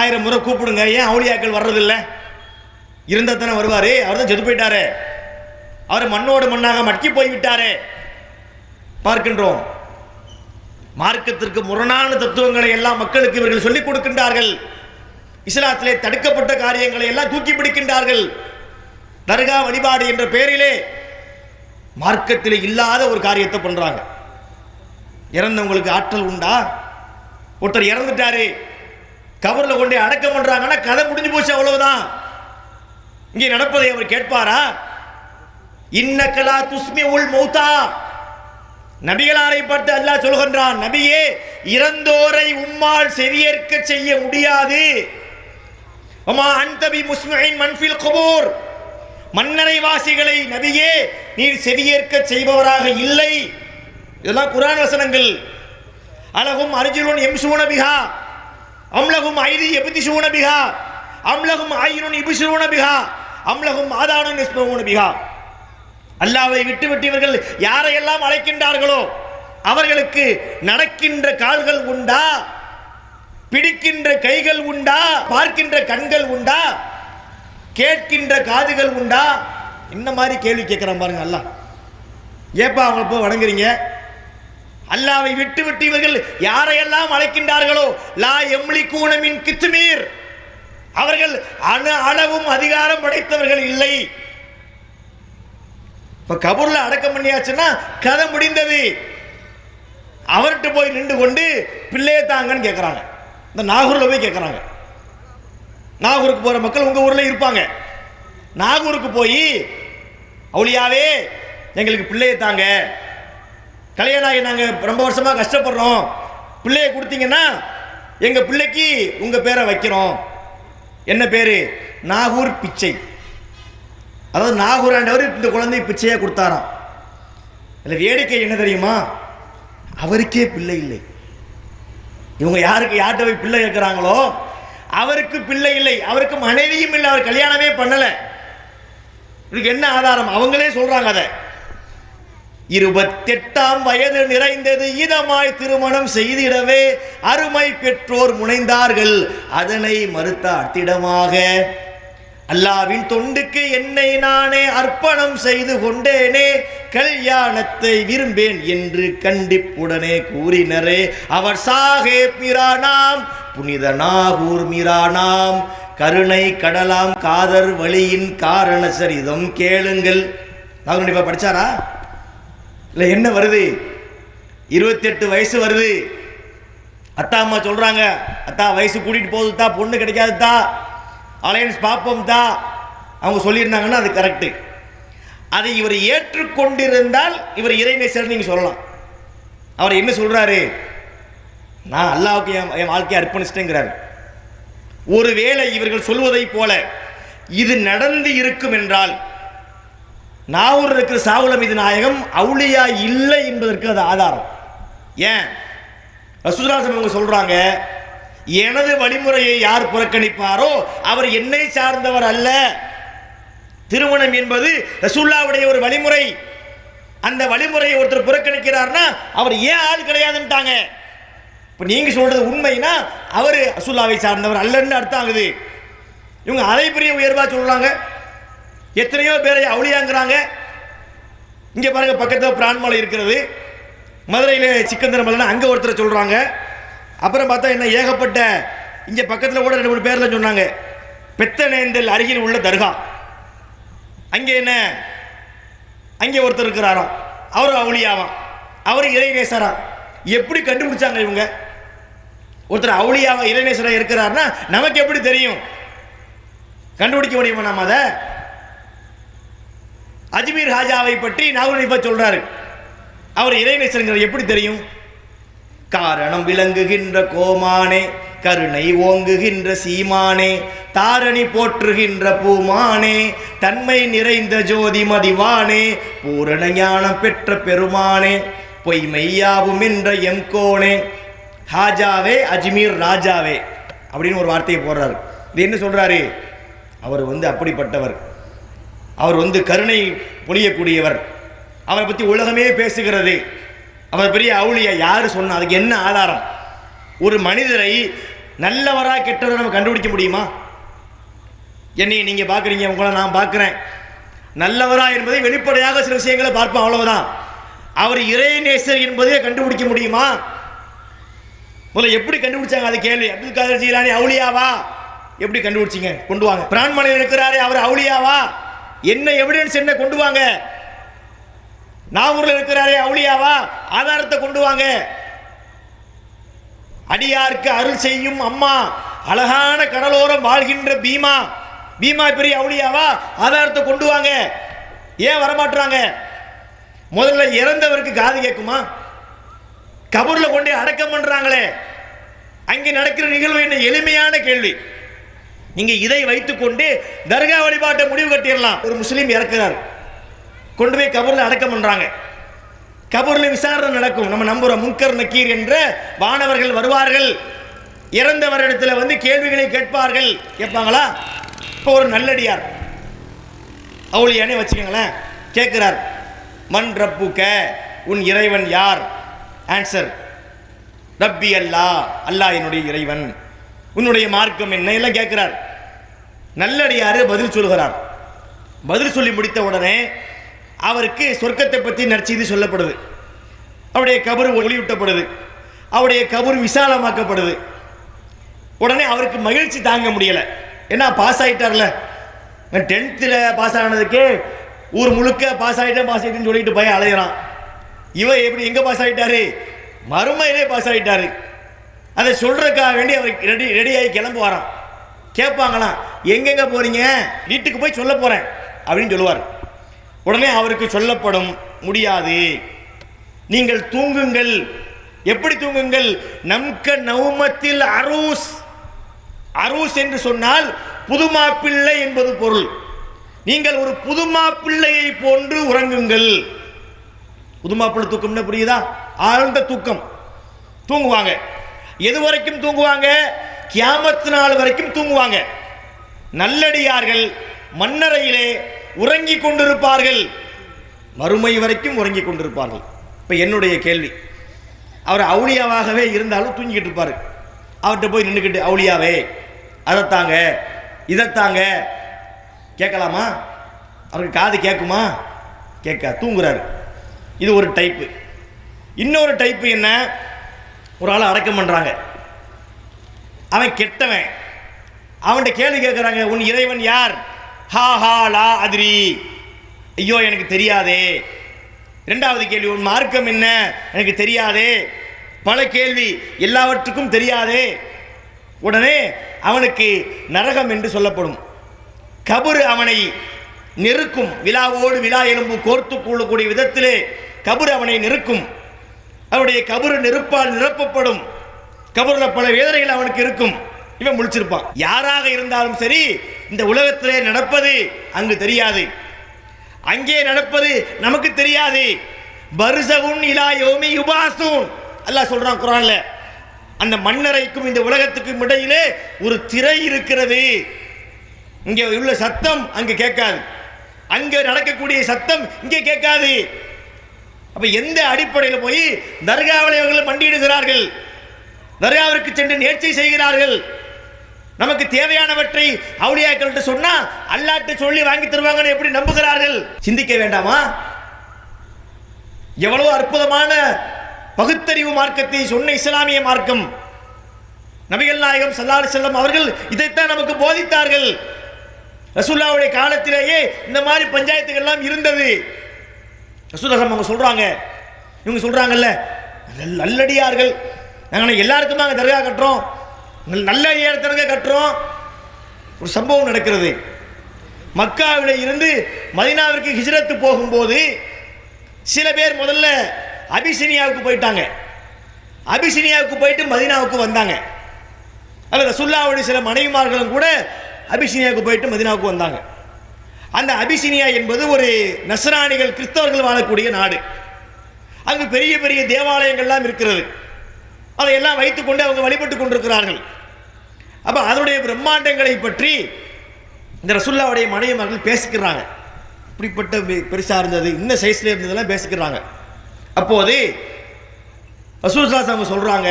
1000 முறை கூப்பிடுங்க. ஏன் அவுலியாக்கள் வர்றதில்லை? இருந்தால் தானே வருவார். அவர் தான் செத்து போயிட்டாரு, அவர் மண்ணோடு மண்ணாக மட்கி போய்விட்டாரே. பார்க்கின்றோம். மார்க்கத்திற்கு முரணான தத்துவங்களை எல்லாம் மக்களுக்கு இவர்கள் சொல்லிக் கொடுக்கின்றார்கள். இஸ்லாத்திலே தடுக்கப்பட்ட காரியங்களை எல்லாம் தூக்கி பிடிக்கின்றார்கள். தர்கா வழிபாடு என்ற பெயரிலே மார்க்கத்தில் இல்லாத ஒரு காரியத்தை பண்றாங்க. இறந்தவங்களுக்கு ஆற்றல் உண்டா? ஒருத்தர் இறந்துட்டாரு, கபர்ல கொண்டே அடக்கம் பண்றாங்கன்னா கதை முடிஞ்சு போச்சு, அவ்வளவுதான். இங்கே நடப்பதை அவர் கேட்பாரா? இன்னக்கலா துஸ்மி உல் மௌதா, நபிகளாரை பார்த்து அல்லாஹ் சொல்கின்றான், நபியே, இறந்தோரை உம்மால் செவியேற்க செய்ய முடியாது. வமா அன்தபி முஸ்மிஇன் மன்ஃபில் குபூர், மன்னரை வாசிகளை நபியே நீர் செவியேற்க செய்பவராக இல்லை. இதெல்லாம் குர்ஆன் வசனங்கள். அலகும் அர்ஜுலுன் யம்ஷூன பிஹா அம்லகும் ஐதி யப்திஷூன பிஹா அம்லகும் ஆயினுன் யுப்ஷிரூன பிஹா அம்லகும் ஆதானுன் யஸ்மஊன பிஹா. அல்லாஹ்வை விட்டுவிட்டு இவர்கள் யாரையெல்லாம் அழைக்கின்றார்களோ அவர்களுக்கு நடக்கின்ற கால்கள் உண்டா? பிடிக்கின்ற கைகள் உண்டா? பார்க்கின்ற கண்கள் உண்டா? கேட்கின்ற காதுகள் உண்டா? இந்த மாதிரி கேள்வி கேட்கிறான் பாருங்க அல்லாஹ். ஏப்பா அவங்கள போய் வணங்குறீங்க? அல்லாஹ்வை விட்டு விட்டு இவர்கள் யாரையெல்லாம் அழைக்கின்றார்களோ லா யம்லிகூன மின் கித்மீர், அவர்கள் அளவும் அதிகாரம் படைத்தவர்கள் இல்லை. இப்ப கபூர்ல அடக்கம் பண்ணியாச்சுன்னா கதை முடிந்தது. அவர்கிட்ட போய் நின்று கொண்டு பிள்ளையை தாங்கன்னு கேட்குறாங்க. இந்த நாகூரில் போய் கேட்குறாங்க. நாகூருக்கு போகிற மக்கள் உங்கள் ஊரில் இருப்பாங்க. நாகூருக்கு போய் அவுலியாவே எங்களுக்கு பிள்ளையை தாங்க, கல்யாணம் ஆகி நாங்கள் ரொம்ப வருஷமாக கஷ்டப்படுறோம், பிள்ளையை கொடுத்தீங்கன்னா எங்கள் பிள்ளைக்கு உங்கள் பேரை வைக்கிறோம். என்ன பேர்? நாகூர் பிச்சை. அதாவது நாகூர் ஆண்டவர் இந்த குழந்தை பிச்சையாக கொடுத்தாராம். அதில் வேடிக்கை என்ன தெரியுமா? அவருக்கே பிள்ளை இல்லை. இவங்க யார்கிட்ட போய் பிள்ளை கேட்குறாங்களோ அவருக்கு பிள்ளை இல்லை, அவருக்கு மனைவியும் இல்லை, அவர் கல்யாணமே பண்ணலை. இதுக்கு என்ன ஆதாரம்? அவங்களே சொல்றாங்க. அதை 28ஆம் வயது நிறைந்தது இதமாய் திருமணம் செய்திடவே அருமை பெற்றோர் முனைந்தார்கள், அதனை மறுத்த அத்திடமாக அல்லாவின் தொண்டுக்கு என்னை நானே அர்ப்பணம் செய்து கொண்டேனே, கல்யாணத்தை விரும்பேன் என்று கண்டிப்புடனே கூறினரே. அவர் சாஹேப் மீரானாம், புனித நாகூர் மீரானாம், கருணை கடலாம் காதர் வழியின் காரண சரிதம் கேளுங்கள். நாகூர் இப்ப படிச்சாரா? இல்லை, என்ன வருது? 28 வயசு வருது. அத்தா அம்மா சொல்றாங்க, அத்தா வயசு கூட்டிட்டு போகுதுதா, பொண்ணு கிடைக்காதுதா, அலையன்ஸ் பார்ப்போம் தான் அவங்க சொல்லியிருந்தாங்கன்னா அது கரெக்டு. அதை இவர் ஏற்றுக்கொண்டிருந்தால் இவர் இறைநேசர் நீங்க சொல்லலாம். அவர் என்ன சொல்றாரு? நான் அல்லாஹ்வுக்கு என் வாழ்க்கையை அர்ப்பணிச்சிட்டேங்கிறார். ஒருவேளை இவர்கள் சொல்வதை போல இது நடந்து இருக்கும் என்றால் நாகூர் இருக்கிற சாவுல் அமீது நாயகம் அவுலியா இல்லை என்பதற்கு அது ஆதாரம். ஏன்? ரசூலுல்லாஹி அவங்க சொல்றாங்க, எனது வழிமுறையை யார் புறக்கணிப்பாரோ அவர் என்னை சார்ந்தவர் அல்ல. திருமணம் என்பது ரசூலுல்லாஹ்வுடைய ஒரு வழிமுறை. அந்த வழிமுறையை ஒருத்தர் புறக்கணிக்கிறார்னா அவர் ஏன் ஆள் கிடையாதுன்ட்டாங்க. இப்போ நீங்க சொல்றது உண்மைனா அவர் ரசூலுல்லாஹ்வை சார்ந்தவர் அல்லன்னு அர்த்தம் ஆகுது. இவங்க அதை பெரிய உயர்வா சொல்றாங்க. எத்தனையோ பேரை அவுலியாங்கிறாங்க. இங்க பாருங்க, பக்கத்தில் பிரான்மலை இருக்கிறது, மதுரையில் சிக்கந்தர மலைன்னு அங்கே ஒருத்தர் சொல்றாங்க. அப்புறம் பார்த்தா என்ன ஏகப்பட்ட இங்கே பக்கத்தில் கூட 2-3 பேரில் சொன்னாங்க. பெத்தனேந்தல் அருகில் உள்ள தர்கா, அங்கே என்ன அங்கே ஒருத்தர் இருக்கிறாராம், அவர் அவுலியாவாம், அவர் இறைநேசரா. எப்படி கண்டுபிடிச்சாங்க இவங்க? ஒருத்தர் அவுலியாவா இறைநேசரா இருக்கிறார்னா நமக்கு எப்படி தெரியும்? கண்டுபிடிக்க முடியுமா நம்ம அதை? அஜ்மீர் ஹாஜாவை பற்றி நாகூர் இப்ப சொல்றாரு, அவர் இறைநேசர் எப்படி தெரியும்? காரணம் விளங்குகின்ற கோமானே, கருணை ஓங்குகின்ற சீமானே, தாரணி போற்றுகின்ற பூமானே, தன்மை நிறைந்த ஜோதி மதிவானே, பூரண ஞானம் பெற்ற பெருமானே, பொய்மையாவும் என்ற எம்கோனே, ஹாஜாவே அஜ்மீர் ராஜாவே அப்படின்னு ஒரு வார்த்தையை போடுறாரு. இது என்ன சொல்றாரு? அவர் அப்படிப்பட்டவர், அவர் கருணை பொழியக்கூடியவர், அவரை பற்றி உலகமே பேசுகிறது, அவர் பெரிய அவுலியா. யாரு சொன்னா? அதுக்கு என்ன ஆதாரம்? ஒரு மனிதரை நல்லவரா கெட்டவரை நம்ம கண்டுபிடிக்க முடியுமா? என்னை நீங்க பார்க்குறீங்க, உங்களை நான் பார்க்குறேன், நல்லவரா என்பதை வெளிப்படையாக சில விஷயங்களை பார்ப்போம், அவ்வளவுதான். அவர் இறைநேசர் என்பதை கண்டுபிடிக்க முடியுமா? முதல்ல எப்படி கண்டுபிடிச்சாங்க? அது கேள்வி. அப்துல் காதர் ஜீலானி அவுலியாவா? எப்படி கண்டுபிடிச்சிங்க? கொண்டு வாங்க. பிரான்மலையில் இருக்கிறாரே அவர் அவுலியாவா? என்ன எவிடன்ஸ், என்ன கொண்டு வாங்க. நாகூரில் இருக்கிறாரே அவுலியாவா? ஆதாரத்தை கொண்டு வாங்க. அடியாருக்கு அருள் செய்யும் அம்மா, அழகான கடலோரம் வாழ்கின்ற பீமா, பீமா பெரிய அவுலியாவா? ஆதாரத்தை கொண்டு வாங்க. ஏன் வரமாட்டாங்க? முதல்ல இறந்தவருக்கு காது கேட்குமா? கபூர்ல கொண்டு அடக்கம் பண்றாங்களே, அங்கே நடக்கிற நிகழ்வு என்ன? எளிமையான கேள்வி. நீங்க இதை வைத்துக்கொண்டு தர்கா வழிபாட்டை முடிவு கட்டிடலாம். ஒரு முஸ்லீம் இறக்கிறார், கொண்டு போய் கபூர்ல அடக்கம் பண்றாங்க. கபூர்ல விசாரணை நடக்கும். நம்ம நம்புறோம், முன்கர் நக்கீர் என்ற வானவர்கள் வருவார்கள், இறந்தவரிடத்தில் கேள்விகளை கேட்பார்கள். கேட்பாங்களா? இப்போ ஒரு நல்லடியார் அவுலியானே வச்சுக்கோங்களேன், கேட்கிறார், மன் ரப்புக்க, உன் இறைவன் யார்? ஆன்சர், ரப்பி அல்லாஹ், அல்லாஹ் என்னுடைய இறைவன். உன்னுடைய மார்க்கம் என்ன? எல்லாம் கேட்கிறார். நல்லடியாரு பதில் சொல்கிறார். பதில் சொல்லி முடித்த உடனே அவருக்கு சொர்க்கத்தை பற்றி நற்செய்தி சொல்லப்படுது. அவருடைய கபர் ஒளியூட்டப்படுது, அவருடைய கபர் விசாலமாக்கப்படுது. உடனே அவருக்கு மகிழ்ச்சி தாங்க முடியலை. ஏன்னா பாஸ் ஆகிட்டார்ல, 10th பாஸ் ஆனதுக்கே ஊர் முழுக்க பாஸ் ஆகிட்டேன்னு சொல்லிட்டு போய் அலையிறான். இவன் எப்படி எங்கே பாஸ் ஆகிட்டாரு? மறுமையிலே பாஸ் ஆகிட்டாரு. அதை சொல்றதுக்காக வேண்டி அவர் ரெடியாகி கிளம்பு வரான். கேட்பாங்களாம், எங்கெங்க போறீங்க? வீட்டுக்கு போய் சொல்ல போறேன் அப்படின்னு சொல்லுவார். உடனே அவருக்கு சொல்லப்படும், முடியாது, நீங்கள் தூங்குங்கள். எப்படி தூங்குங்கள்? நம்க நௌமத்தில் அரூஸ். அரூஸ் என்று சொன்னால் புதுமாப்பிள்ளை என்பது பொருள். நீங்கள் ஒரு புதுமாப்பிள்ளையை போன்று உறங்குங்கள். புதுமாப்பிள்ளை தூக்கம்னு புரியுதா? ஆழ்ந்த தூக்கம் தூங்குவாங்க. எது வரைக்கும் தூங்குவாங்க? கியாமத் நாள் வரைக்கும் தூங்குவாங்க. நல்லடியார்கள் மண்ணறையிலே உறங்கிக் கொண்டிருப்பார்கள், மறுமை வரைக்கும் உறங்கிக் கொண்டிருப்பார்கள். இப்போ என்னுடைய கேள்வி, அவர் அவுளியாவாகவே இருந்தாலும் தூங்கிக்கிட்டு இருப்பார். அவர்கிட்ட போய் நின்றுக்கிட்டு, அவுளியாவே அதைத்தாங்க இதைத்தாங்க கேட்கலாமா? அவருக்கு காது கேட்குமா? கேட்க தூங்குறாரு. இது ஒரு டைப்பு. இன்னொரு டைப்பு என்ன? ஒரு ஆளை அடக்கம் பண்ணுறாங்க, அவன் கெட்டவன். அவன்கிட்ட கேள்வி கேட்குறாங்க, உன் இறைவன் யார்? ஹா ஹா லா அதிரி, ஐயோ எனக்கு தெரியாதே. இரண்டாவது கேள்வி, உன் மார்க்கம் என்ன? எனக்கு தெரியாதே. பல கேள்வி, எல்லாவற்றுக்கும் தெரியாதே. உடனே அவனுக்கு நரகம் என்று சொல்லப்படும். கபர் அவனை நெருக்கும். விழாவோடு விழா எலும்பு கோர்த்து கொள்ளக்கூடிய விதத்திலே கபர் அவனை நெருக்கும். அவனுடைய கபர் நெருப்பால் நிரப்பப்படும். கபரில் பல வேதனைகள் அவனுக்கு இருக்கும். இவன் முழிச்சிருப்பான். யாராக இருந்தாலும் சரி, இந்த உலகத்திலே நடப்பது அங்கு தெரியாது, அங்கே நடப்பது நமக்கு தெரியாது. பர்ஸகுன் இலா யௌமி யுபாஸூன், அல்லாஹ் சொல்றான் குர்ஆன்ல. அந்த மண்ணறைக்கும் இந்த உலகத்துக்கும் இடையிலே ஒரு திரை இருக்கிறது. இங்கே உள்ள சத்தம் அங்கு கேட்காது, அங்கே நடக்கக்கூடிய சத்தம் இங்கே கேட்காது. அப்ப எந்த அடிப்படையில் போய் தர்காவில் இவர்கள் மண்டியிடுகிறார்கள்? தர்காவிற்கு சென்று நேர்ச்சை செய்கிறார்கள். நமக்கு தேவையானவற்றை அவுலியாக்கள்கிட்ட சொன்னா அல்லாஹ்ட்ட சொல்லி வாங்கி தருவாங்கன்னு எப்படி நம்புகிறார்கள்? சிந்திக்க வேண்டாமா? எவ்வளவு அற்புதமான பகுத்தறிவு மார்க்கத்தை சொன்ன இஸ்லாமிய மார்க்கம். நபிகள் நாயகம் ஸல்லல்லாஹு அலைஹி வஸல்லம் அவர்கள் இதைத்தான் நமக்கு போதித்தார்கள். ரசூலுல்லாஹ்வுடைய காலத்திலேயே இந்த மாதிரி பஞ்சாயத்துகள் எல்லாம் இருந்தது. ரசூலுல்லாஹ் அவங்க சொல்றாங்க, இவங்க சொல்றாங்கல்ல, நல்லடியார்கள் நாங்கள் எல்லாருக்குமே அங்கே தர்கா கட்டுறோம், நல்ல தர்கா கட்டுறோம். ஒரு சம்பவம் நடக்கிறது. மக்காவில் இருந்து மதீனாவிற்கு ஹிஜ்ரத்து போகும்போது சில பேர் முதல்ல அபிசினியாவுக்கு போயிட்டாங்க. அபிசினியாவுக்கு போயிட்டு மதீனாவுக்கு வந்தாங்க. அதில் ரசூலுல்லாஹ்வுடைய சில மனைவிமார்களும் கூட அபிசினியாவுக்கு போயிட்டு மதீனாவுக்கு வந்தாங்க. அந்த அபிசினியா என்பது ஒரு நஸ்ரானிகள் கிறிஸ்தவர்கள் வாழக்கூடிய நாடு. அங்கு பெரிய பெரிய தேவாலயங்கள்லாம் இருக்கிறது. அதையெல்லாம் வைத்துக்கொண்டு அவங்க வழிபட்டு கொண்டிருக்கிறார்கள். அப்போ அதனுடைய பிரம்மாண்டங்களை பற்றி இந்த ரசூலுல்லாஹ்வுடைய மனைவிமார்கள் பேசிக்கிறாங்க. இப்படிப்பட்ட பெருசாக இருந்தது, இந்த சைஸில் இருந்ததெல்லாம் பேசிக்கிறாங்க. அப்போது ரசூலுல்லாஹ் அவங்க சொல்கிறாங்க,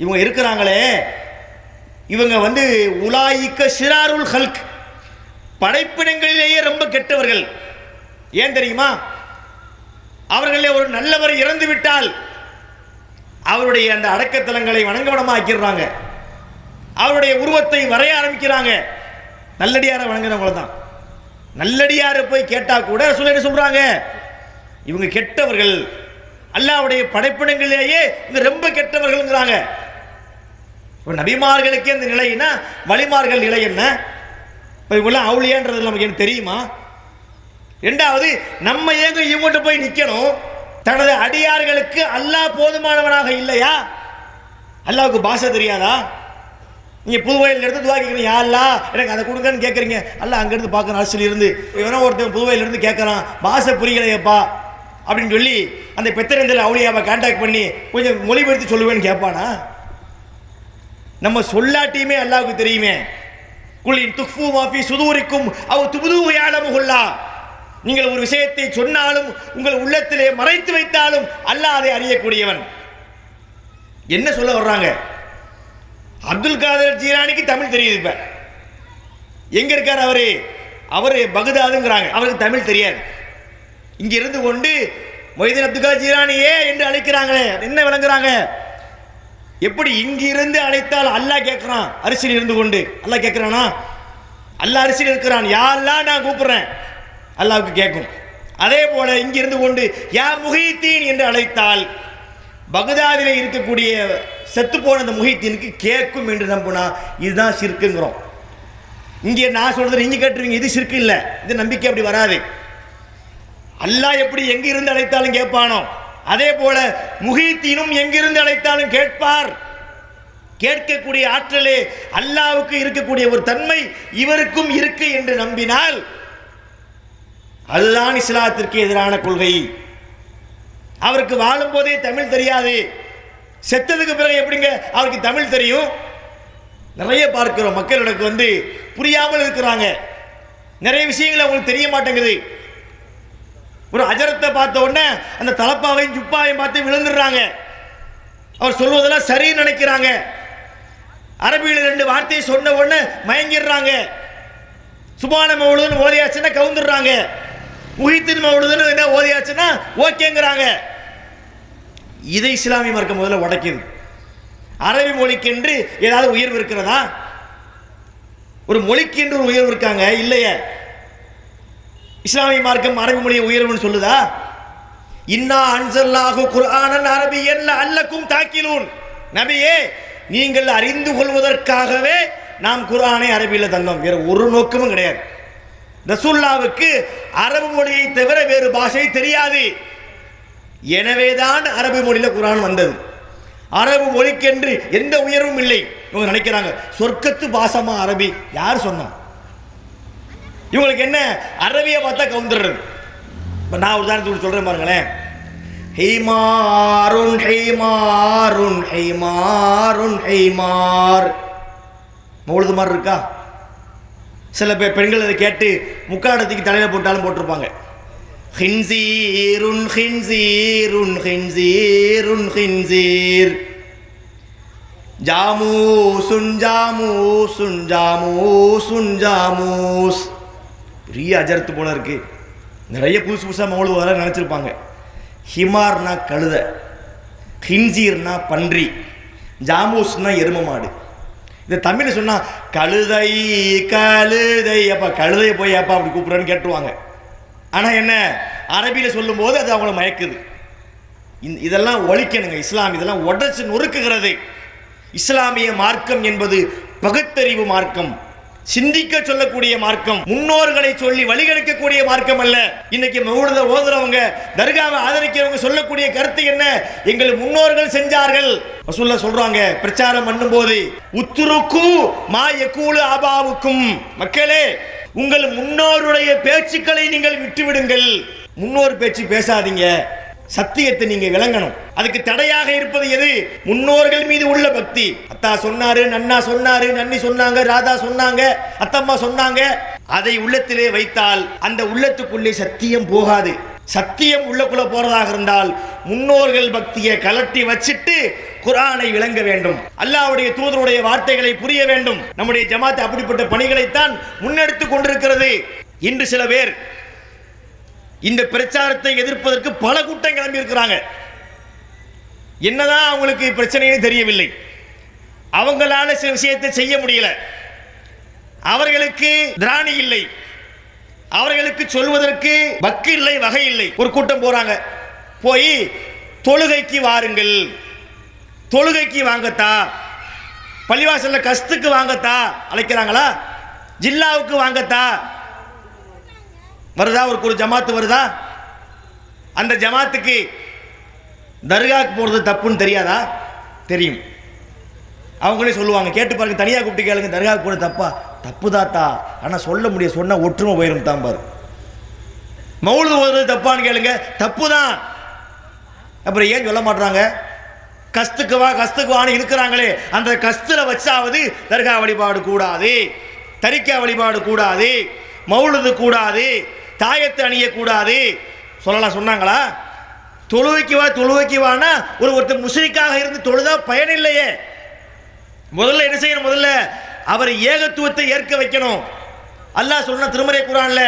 இவங்க இருக்கிறாங்களே, இவங்க உலாயிக்க ஷிராருல் ஹல்க், படைப்பினங்களிலேயே ரொம்ப கெட்டவர்கள். ஏன் தெரியுமா? அவர்களே ஒரு நல்லவர் இறந்து விட்டால் அவருடைய அந்த அடக்கத்தலங்களை வணங்கவனமாக்கிறாங்க, அவருடைய உருவத்தை வரைய ஆரம்பிக்கிறாங்க. நல்லடியாரை வணங்குறவங்கள தான். நல்லடியாரை போய் கேட்டால் கூட சொல்ல சொல்றாங்க, இவங்க கெட்டவர்கள், அல்லாஹ்வுடைய படைப்பினங்களிலேயே இவங்க ரொம்ப கெட்டவர்கள்ங்கிறாங்க. நபிமார்களுக்கே இந்த நிலைன்னா வலிமார்கள் நிலை என்ன? இவங்கெல்லாம் அவுளியான்றது நமக்கு என்ன தெரியுமா? இரண்டாவது, நம்ம ஏங்க இவங்கள்ட்ட போய் நிற்கணும்? தனது அடியார்களுக்கு அல்லாஹ் போதுமானவனாக இல்லையா? அல்லாஹ்வுக்கு பாஷை தெரியாதா? நீங்கள் புதுவையில் இருந்து துவா கேட்குறீங்க, யா அல்லாஹ் எனக்கு அதை கொடுங்கன்னு கேட்குறீங்க. அல்லாஹ் அங்கேருந்து பார்க்குற அரசியல் இருந்து எவனோ ஒருத்தன் புதுவையிலேருந்து கேட்குறான், பாஷை புரியலையப்பா அப்படின்னு சொல்லி அந்த பெத்தரந்தில் அவுளியாவை கான்டாக்ட் பண்ணி கொஞ்சம் மொழிபெயர்த்து சொல்லுவேன்னு கேட்பானா? நம்ம சொல்லாட்டியுமே அல்லாஹ்வுக்கு தெரியுமே. குலின் துஃபு மாஃபி சுதூரிக்கும் அவ் துபுதுஹு யஅலமுஹுல்லாஹ், நீங்கள் ஒரு விஷயத்தை சொன்னாலும் உங்கள் உள்ளத்திலே மறைத்து வைத்தாலும் அல்லாஹ் அதை அறியக்கூடியவன். என்ன சொல்ல வர்றாங்க? அப்துல் காதர் ஜீலானிக்கு தமிழ் தெரியுது. இப்ப எங்க இருக்கார் அவரு? அவரு பகதாதுங்கிறாங்க, அவருக்கு தமிழ் தெரியாது. இங்க இருந்து கொண்டு மொய்தீன் அப்துல் காதர் ஜீலானியே என்று அழைக்கிறாங்களே என்ன விளங்குறாங்க? எப்படி இங்கிருந்து அழைத்தால் அல்லாஹ் கேட்கிறான், அரிசியில் இருந்து கொண்டு அல்லாஹ் கேட்கிறானா? அல்லாஹ் அரிசியில் இருக்கிறான், யா அல்லாஹ் நான் கூப்பிடுறேன், அல்லாஹ்வுக்கு கேட்கும். அதே போல இங்கிருந்து கொண்டு யா முஹீத்தீன் என்று அழைத்தால் பகதாதிலே இருக்கக்கூடிய செத்து போன அந்த முஹீத்தீனுக்கு கேட்கும் என்று நம்பினா இதுதான் ஷிர்க்குங்கிறோம். இங்கே நான் சொல்றது நீங்க கேட்டுருவீங்க, இது ஷிர்க்கு இல்லை, இது நம்பிக்கை அப்படி வராது. அல்லாஹ் எப்படி எங்கிருந்து அழைத்தாலும் கேட்பானோ அதே போல முஹீத்தீனும் எங்கிருந்து அழைத்தாலும் கேட்பார். கேட்கக்கூடிய ஆற்றலே அல்லாஹ்வுக்கு இருக்கக்கூடிய ஒரு தன்மை இவருக்கும் இருக்கு என்று நம்பினால் அதுதான் இஸ்லாத்திற்கு எதிரான கொள்கை. அவருக்கு வாழும் போதே தமிழ் தெரியாது, செத்ததுக்கு பிறகு எப்படிங்க அவருக்கு தமிழ் தெரியும்? நிறைய பார்க்கிறோம், மக்களுக்கு புரியாமல் இருக்கிறாங்க, நிறைய விஷயங்கள் அவங்களுக்கு தெரிய மாட்டேங்குது. ஒரு அஜரத்தை பார்த்த உடனே அந்த தலப்பாவையும் ஜுப்பாவையும் பார்த்து விழுந்துடுறாங்க. அவர் சொல்வதெல்லாம் சரின்னு நினைக்கிறாங்க. அரபியில் 2 வார்த்தையை சொன்ன உடனே மயங்கிடுறாங்க. சுபான மௌலுதுன்னு ஓதியாச்சுன்னா கவுந்துடுறாங்க. முஹீத்தீன் மௌலுதுன்னு என்ன ஓதியாச்சுன்னா ஓகேங்கிறாங்க. இதை இஸ்லாமிய மார்க்கம் முதல்ல உடைக்குது. அரபி மொழிக்கென்று ஏதாவது உயர்வு இருக்கிறதா? ஒரு மொழிக்கு என்று ஒரு உயர்வு இருக்காங்க இல்லையே. இஸ்லாமிய மார்க்கம் அரபி மொழியை உயர்வுன்னு சொல்லுதா? இன்னா அன்சல்லாஹு குர்ஆனன் அரபியன் லஅல்லக்கும் தாக்கிலூன். நபியே, நீங்கள் அறிந்து கொள்வதற்காகவே நாம் குர்ஆனை அரபியில் தந்தோம், வேற ஒரு நோக்கமும் கிடையாது. ரசூலுல்லாஹ்வுக்கு அரபு மொழியை தவிர வேறு பாஷை தெரியாது. எனவேதான் அரபு மொழியில் குர்ஆன் வந்தது. அரபு மொழிக்கென்று எந்த உயர்வும் இல்லை. இவங்க நினைக்கிறாங்க சொர்க்கத்து பாசமா அரபி. யார் சொன்னா? இவங்களுக்கு என்ன, அரபியை பார்த்தா கவுந்துடுறது. இப்போ நான் உதாரணத்துக்கு சொல்கிறேன் பாருங்களேன். ஹெய்மாருன் ஹெய்மாருன் ஹெய்மாருன் ஹெய்மார் மௌலுது மாதிரி இருக்கா? சில பெண்கள் அதை கேட்டு முக்காடத்துக்கு தலையில் போட்டாலும் போட்டிருப்பாங்க. ஹின்சீருன் ஹின்சீருன் ஹின்சீருன் ஹின்சீர் ஜாமூசுன் ஜாமூசுன் ஜாமூசுன் ஜாமூஸ். பெரிய அஜர்த்து போல இருக்கு. நிறைய புதுசு புதுசாக மௌலு வர நினச்சிருப்பாங்க. ஹிமார்னா கழுத, ஹின்சீர்னா பன்றி, ஜாமூஸ்னா எரும மாடு. இந்த தமிழ் சொன்னா கழுதை கழுதை, அப்பா கழுதையை போய் அப்பா அப்படி கூப்பிடுறேன்னு கேட்டுருவாங்க. ஆனால் என்ன, அரபியில் சொல்லும் போது அது அவங்கள மயக்குது. இதெல்லாம் ஒழிக்கணுங்க. இஸ்லாம் இதெல்லாம் உடச்சு நொறுக்குகிறது. இஸ்லாமிய மார்க்கம் என்பது பகுத்தறிவு மார்க்கம், சிந்திக்க சொல்லக்கூடிய மார்க்கம், முன்னோர்களை சொல்லி வழிகெடுக்கக்கூடிய மார்க்கம் அல்ல. இன்னைக்கு மௌலித ஓதுறவங்க, தர்காவை ஆதரிக்கிறவங்க சொல்லக்கூடிய கருத்து என்ன? எங்கள் முன்னோர்கள் செஞ்சார்கள். ரசூலுல்லாஹ் சொல்றாங்க பிரச்சாரம் பண்ணும்போது, உத்துருக்கு மா யகூலு ஆபாவுக்கும், மக்களே உங்கள் முன்னோருடைய பேச்சுக்களை நீங்கள் விட்டுவிடுங்கள். முன்னோர் பேச்சு பேசாதீங்க, சத்தியத்தை நீங்க விளங்கணும். அதுக்கு தடையாக இருப்பது எது? முன்னோர்கள் மீது உள்ள பக்தி. அத்தா சொன்னாரு, நன்னா சொன்னாரு, நன்னி சொன்னாங்க, ராதா சொன்னாங்க, அத்தம்மா சொன்னாங்க, அதை உள்ளத்திலே வைத்தால் அந்த உள்ளத்துக்குள்ளே சத்தியம் போகாது. சத்தியம் உள்ளக்குள்ள போறதாக இருந்தால் முன்னோர்கள் பக்தியை கலட்டி வச்சிட்டு குர்ஆனை விளங்க வேண்டும், அல்லாஹ்வுடைய தூதருடைய வார்த்தைகளை புரிய வேண்டும். நம்முடைய ஜமாத் அப்படிப்பட்ட பணிகளைத்தான் முன்னெடுத்துக் கொண்டிருக்கிறது. இன்று சில பேர் இந்த பிரச்சாரத்தை எதிர்ப்பதற்கு பல கூட்டம் கிளம்பி இருக்கிறாங்க. என்னதான் அவங்களுக்கு பிரச்சனைன்னு தெரியவில்லை. அவங்களால சில விஷயத்தை செய்ய முடியல, அவர்களுக்கு திராணி இல்லை, அவர்களுக்கு சொல்வதற்கு வக்கு இல்லை, வகை இல்லை. ஒரு கூட்டம் போறாங்க, போய் தொழுகைக்கு வாருங்கள், தொழுகைக்கு வாங்கத்தா, பள்ளிவாசல்ல கஸ்துக்கு வாங்கத்தா அழைக்கிறாங்களா, ஜில்லாவுக்கு வாங்கத்தா வருதா? ஒரு ஜமாத்து வருதா? அந்த ஜமாத்துக்கு தர்காக்கு போறது தப்புன்னு தெரியாதா? தெரியும். அவங்களே சொல்லுவாங்க, கேட்டு பாருங்க, தனியாக கூப்பிட்டு கேளுங்க, தர்காவுக்கு போறது தப்பா? தப்பு தாத்தா, ஆனால் சொல்ல முடியாது, சொன்னா ஒற்றுமை போயிடும் தான் பாரு. மௌலுது ஓதுறது தப்பான்னு கேளுங்க, தப்பு தான். அப்புறம் ஏன் சொல்ல மாட்டாங்க? கஸ்துக்கு வா கஸ்துக்கு வான்னு இருக்கிறாங்களே, அந்த கஸ்துல வச்சாவது தர்கா வழிபாடு கூடாது, தரிக்கா வழிபாடு கூடாது, மௌலுது கூடாது, தாயத்து அணிய கூடாது சொல்லலாம். சொன்னாங்களா? தொழுவைக்கு வா தொழுவைக்கு வானா ஒருத்தர் முஸ்லிக்காக இருந்து தொழுதா பயன் இல்லையே. முதல்ல என்ன செய்யணும்? முதல்ல அவர் ஏகத்துவத்தை ஏற்க வைக்கணும். அல்லாஹ் சொன்ன திருமறை குர்ஆன்ல,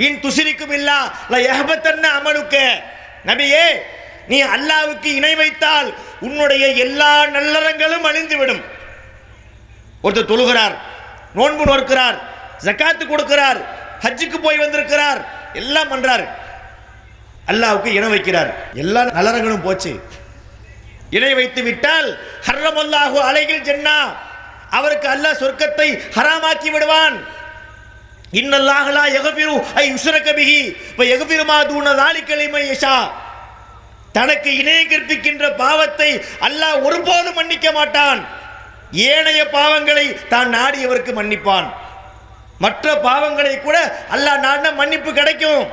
இன் துஸ்ரிக்கும் இல்லா ல யஹ்பத்தன்ன அமலுக்க, நபியே, நீ அல்லாஹ்வுக்கு இணை வைத்தால் உன்னுடைய எல்லா நல்லறங்களும் அழிந்துவிடும். ஒருத்தர் தொழுகிறார், நோன்பு நோக்கிறார், ஜகாத்து கொடுக்கிறார், ஹஜ்ஜுக்கு போய் வந்திருக்கிறார், எல்லாம் பண்றார், அல்லாஹ்வுக்கு இணை வைக்கிறார், எல்லா நல்லறங்களும் போச்சு. இணை வைத்து விட்டால் ஹர்ரமல்லாஹு அலைஹில் ஜன்னா, அவருக்கு அல்லாஹ் சொர்க்கத்தை ஹராமாக்கி விடுவான். இன்னல்லாஹ லா யக்ஃபிரு ஐ யுஷ்ரக பிஹி வ யக்ஃபிரு மா தூன ஸாலிக லிமன் யஷா. தனக்கு இணை கற்பிக்கின்ற பாவத்தை அல்லாஹ் ஒருபோதும் மன்னிக்க மாட்டான். ஏனைய பாவங்களை தான் நாடியவருக்கு மன்னிப்பான். மற்ற பாவங்களை கூட அல்லாஹ் நாடின மன்னிப்பு கிடைக்கும்.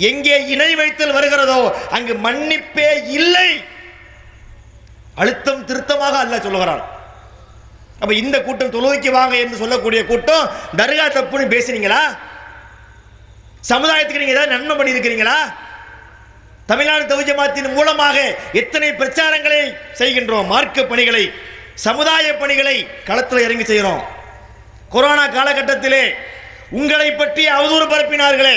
எங்கே இணை வைத்தல் வருகிறதோ அங்கு மன்னிப்பே இல்லை. அழுத்தம் திருத்தமாக அல்லாஹ் சொல்லுகிறான். அப்ப இந்த கூட்டம் தொழுகைக்கு வாங்க என்று சொல்லக்கூடிய கூட்டம் தர்கா தப்புன்னு பேசுறீங்களா? சமுதாயத்துக்கு நீங்க ஏதாவது நன்மை பண்ணி இருக்கிறீங்களா? தமிழ்நாடு தௌஹீத் ஜமாத்தின் மூலமாக எத்தனை பிரச்சாரங்களை செய்கின்றோம், மார்க்க பணிகளை, சமுதாய பணிகளை களத்தில் இறங்கி செய்கிறோம். கொரோனா காலகட்டத்திலே உங்களை பற்றி அவதூறு பரப்பினார்களே,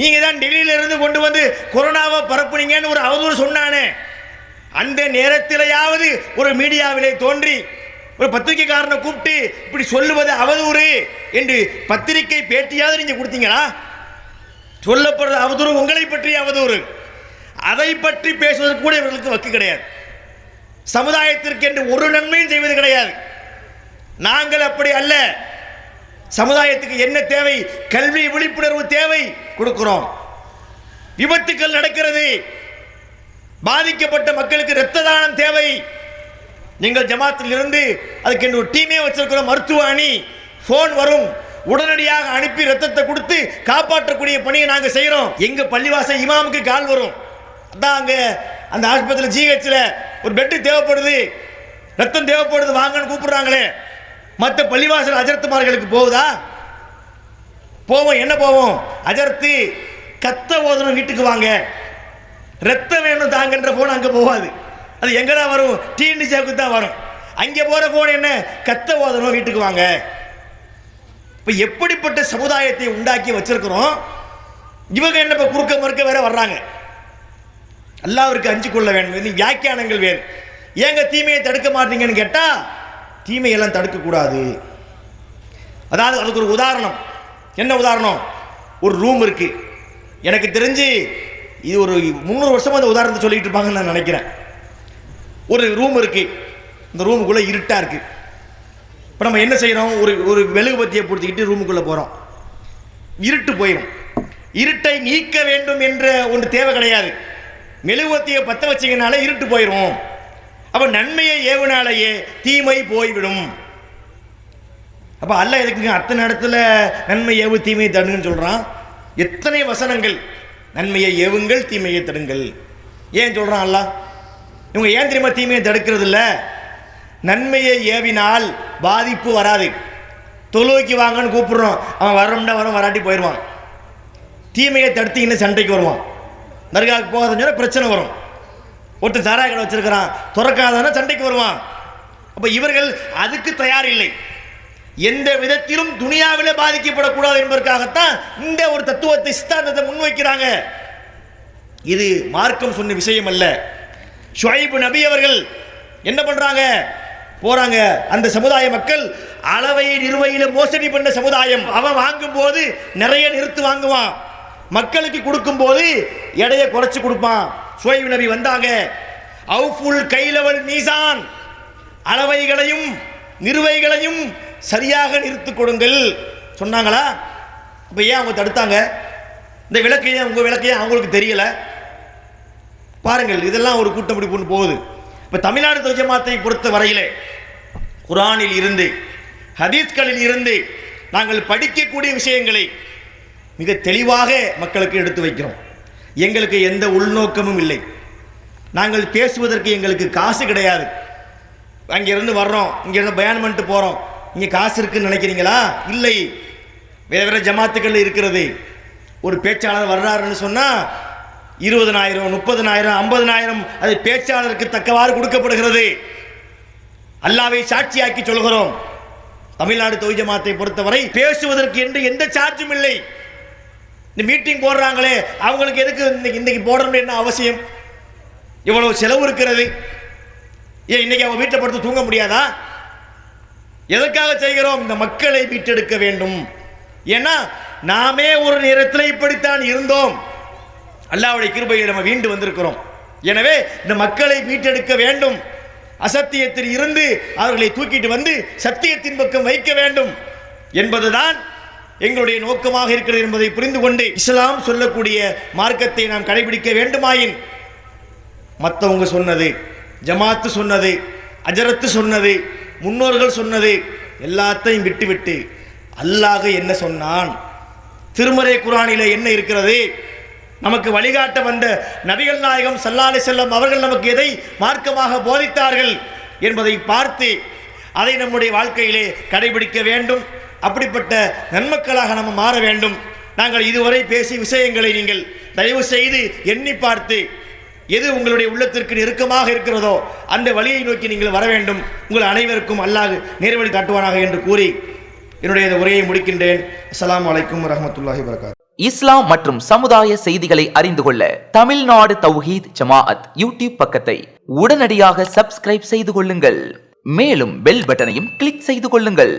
நீங்க தான் டெல்லியிலிருந்து கொண்டு வந்து கொரோனாவை பரப்புனீங்கன்னு ஒரு அவதூறு சொன்னானே, அந்த நேரத்திலேயாவது ஒரு மீடியாவிலே தோன்றி ஒரு பத்திரிகைக்காரனை கூப்பிட்டு இப்படி சொல்லுவது அவதூறு என்று பத்திரிகை பேட்டியாவது நீங்க கொடுத்தீங்களா? சொல்லப்படுற அவதூறு உங்களை பற்றி அவதூறு, அதை பற்றி பேசுவதற்கு கூட இவர்களுக்கு வக்கு கிடையாது. சமுதாயத்திற்கு என்று ஒரு நன்மையும் செய்வது கிடையாது. நாங்கள் அப்படி அல்ல. சமுதாயத்துக்கு என்ன தேவை? கல்வி விழிப்புணர்வு தேவை, கொடுக்கிறோம். விபத்துக்கள் நடக்கிறது, பாதிக்கப்பட்ட மக்களுக்கு இரத்த தானம் தேவை. எங்கள் ஜமாத்தில் இருந்து அதுக்கு ஒரு டீமே வச்சிருக்கிறோம், மருத்துவ அணி. போன் வரும், உடனடியாக அனுப்பி ரத்தத்தை கொடுத்து காப்பாற்றக்கூடிய பணியை நாங்கள் செய்கிறோம். எங்க பள்ளிவாசல் இமாமுக்கு கால் வரும், அதான் அங்கே அந்த ஆஸ்பத்திரியில் ஜிஹெச்சில் ஒரு பெட்டு தேவைப்படுது, ரத்தம் தேவைப்படுது, வாங்கன்னு கூப்பிடுறாங்களே. மற்ற பள்ளிவாசல் அஜர்த்துமார்களுக்கு போகுதா? போவோம். என்ன போவோம்? அஜர்த்து கத்த ஓதணும், வீட்டுக்கு வாங்க, ரத்தம் வேணும் தாங்கன்ற போன் அங்கே போகாது. அது எங்க தான் வரும்? டிஎன்டிசிக்கு தான் வரும். அங்கே போற போன் என்ன? கத்த ஓதணும், வீட்டுக்கு வாங்க. இப்போ எப்படிப்பட்ட சமுதாயத்தை உண்டாக்கி வச்சிருக்கிறோம். இவங்க என்ன இப்போ குறுக்க மறுக்க வேற வர்றாங்க. அல்லாஹ்விற்கு அஞ்சு கொள்ள வேண்டும், வியாக்கியானங்கள் வேறு. ஏங்க தீமையை தடுக்க மாட்டீங்கன்னு கேட்டா, தீமையெல்லாம் தடுக்கக்கூடாது. அதாவது அதுக்கு ஒரு உதாரணம். என்ன உதாரணம்? ஒரு ரூம் இருக்கு, எனக்கு தெரிஞ்சு இது ஒரு 300 வருஷமா அந்த உதாரணத்தை சொல்லிட்டு இருப்பாங்கன்னு நான் நினைக்கிறேன். ஒரு ரூம் இருக்கு, இந்த ரூமுக்குள்ள இருட்டா இருக்கு. இப்போ நம்ம என்ன செய்யறோம்? ஒரு மெழுகுபத்தியை பிடிச்சிக்கிட்டு ரூமுக்குள்ள போறோம், இருட்டு போயிடும். இருட்டை நீக்க வேண்டும் என்ற ஒன்று தேவை கிடையாது. மெழுகுபத்தியை பற்ற வச்சிங்கனாலே இருட்டு போயிடும். அப்ப நன்மையை ஏவுனாலேயே தீமை போய்விடும். அப்ப அல்லாஹ் எதுக்குங்க அத்தனை இடத்துல நன்மை ஏவு தீமையை தடுங்கன்னு சொல்றான்? எத்தனை வசனங்கள், நன்மையை ஏவுங்கள் தீமையை தடுங்கள். ஏன் சொல்றான் அல்லாஹ்? இவங்க ஏன் தெரியுமா தீமையை தடுக்கிறது இல்லை? நன்மையை ஏவினால் பாதிப்பு வராது. தொழுவைக்கு வாங்கன்னு கூப்பிடுறோம், அவன் வரணும்னா வரும், வராட்டி போயிடுவான். தீமையை தடுத்தீங்கன்னு சண்டைக்கு வருவான். தர்காவுக்கு போகாதன்னு சொன்னா பிரச்சனை வரும். ஒருத்தர் சாராய கடை வச்சிருக்கிறான், துறக்காதான சண்டைக்கு வருவான். அப்ப இவர்கள் அதுக்கு தயார் இல்லை. எந்த விதத்திலும் துனியாவிலே பாதிக்கப்படக்கூடாது என்பதற்காகத்தான் இந்த ஒரு தத்துவத்தை, சித்தாந்தத்தை முன்வைக்கிறாங்க. இது மார்க்கம் சொன்ன விஷயம் அல்ல. ஷுஐப் நபி அவர்கள் என்ன பண்றாங்க? போறாங்க. அந்த சமுதாய மக்கள் அளவை நிறுவையில மோசடி பண்ண சமுதாயம். அவன் வாங்கும் போது நிறைய நிறுத்து வாங்குவான், மக்களுக்கு கொடுக்கும் போது எடையை குறைச்சு கொடுப்பான். ஷுஐப் நபி வந்தாங்க. அவுஃபுல் கைலவல் மீசான், அளவைகளையும் நிறுவைகளையும் சரியாக நிறுத்து கொடுங்கள் சொன்னாங்களா? அப்ப ஏன் அவங்க தடுத்தாங்க? இந்த விளக்கையே உங்க விளக்கையே அவங்களுக்கு தெரியல? பாருங்கள், இதெல்லாம் ஒரு கூட்டம் இப்படி கொண்டு போகுது. இப்ப தமிழ்நாடு தௌஹீத் ஜமாத்தை பொறுத்த வரையிலே குர்ஆனில் இருந்து ஹதீஸ்களில் இருந்து நாங்கள் படிக்கக்கூடிய விஷயங்களை மிக தெளிவாக மக்களுக்கு எடுத்து வைக்கிறோம். எங்களுக்கு எந்த உள்நோக்கமும் இல்லை. நாங்கள் பேசுவதற்கு எங்களுக்கு காசு கிடையாது. அங்கிருந்து வர்றோம், இங்கிருந்து பயான் பண்ணிட்டு போறோம். இங்கே காசு இருக்குன்னு நினைக்கிறீங்களா? இல்லை. வேற வேற ஜமாத்துக்கள் இருக்கிறது. ஒரு பேச்சாளர் வர்றாருன்னு சொன்னா 20,000, 30,000, 50,000 அது பேச்சாளருக்கு தக்கவாறு கொடுக்கப்படுகிறது. அல்லாஹ்வை சாட்சியாக்கி சொல்கிறோம். தமிழ்நாடு தௌஹீத் ஜமாத்தை பொறுத்தவரை பேசுவதற்கு என்று எந்த சார்ஜும் இல்லை. இந்த மீட்டிங் போடுறாங்களே அவங்களுக்கு எதுக்கு இன்னைக்கு போடணும்னு என்ன அவசியம்? இவ்வளவு செலவு இருக்கிறது. ஏன் இன்னைக்கு அவங்க வீட்டில் படுத்து தூங்க முடியாதா? எதற்காக செய்கிறோம்? இந்த மக்களை மீட்டெடுக்க வேண்டும். ஏன்னா நாமே ஒரு நேரத்தில் இப்படித்தான் இருந்தோம். அல்லாஹ்வுடைய கிருபையை நம்ம வீண்டு வந்திருக்கிறோம். எனவே இந்த மக்களை மீட்டெடுக்க வேண்டும். அசத்தியத்தில் இருந்து அவர்களை தூக்கிட்டு வந்து சத்தியத்தின் பக்கம் வைக்க வேண்டும் என்பதுதான் எங்களுடைய நோக்கமாக இருக்கிறது என்பதை புரிந்து கொண்டு இஸ்லாம் சொல்லக்கூடிய மார்க்கத்தை நாம் கடைபிடிக்க வேண்டுமாயின் மற்றவங்க சொன்னது, ஜமாத்து சொன்னது, அஜரத்து சொன்னது, முன்னோர்கள் சொன்னது எல்லாத்தையும் விட்டுவிட்டு அல்லாஹ் என்ன சொன்னான், திருமறை குர்ஆனிலே என்ன இருக்கிறது, நமக்கு வழிகாட்ட வந்த நபிகள் நாயகம் ஸல்லல்லாஹு அலைஹி வஸல்லம் அவர்கள் நமக்கு எதை மார்க்கமாக போதித்தார்கள் என்பதை பார்த்து அதை நம்முடைய வாழ்க்கையிலே கடைபிடிக்க வேண்டும். அப்படிப்பட்ட நன்மக்களாக நம்ம மாற வேண்டும். நாங்கள் இதுவரை பேசிய விஷயங்களை நீங்கள் தயவு செய்து எண்ணி பார்த்து எது உங்களுடைய உள்ளத்திற்கு நெருக்கமாக இருக்கிறதோ அந்த வழியை நோக்கி நீங்கள் வர வேண்டும். உங்கள் அனைவருக்கும் அல்லாஹ் நேர்வழி காட்டுவானாக என்று கூறி என்னுடைய இந்த உரையை முடிக்கின்றேன். அஸ்ஸலாமு அலைக்கும் வரஹ்மத்துல்லாஹி வபரகாத்துஹு. இஸ்லாம் மற்றும் சமுதாய செய்திகளை அறிந்து கொள்ள தமிழ்நாடு தௌஹீத் ஜமாஅத் யூடியூப் பக்கத்தை உடனடியாக சப்ஸ்கிரைப் செய்து கொள்ளுங்கள். மேலும் பெல் பட்டனையும் கிளிக் செய்து கொள்ளுங்கள்.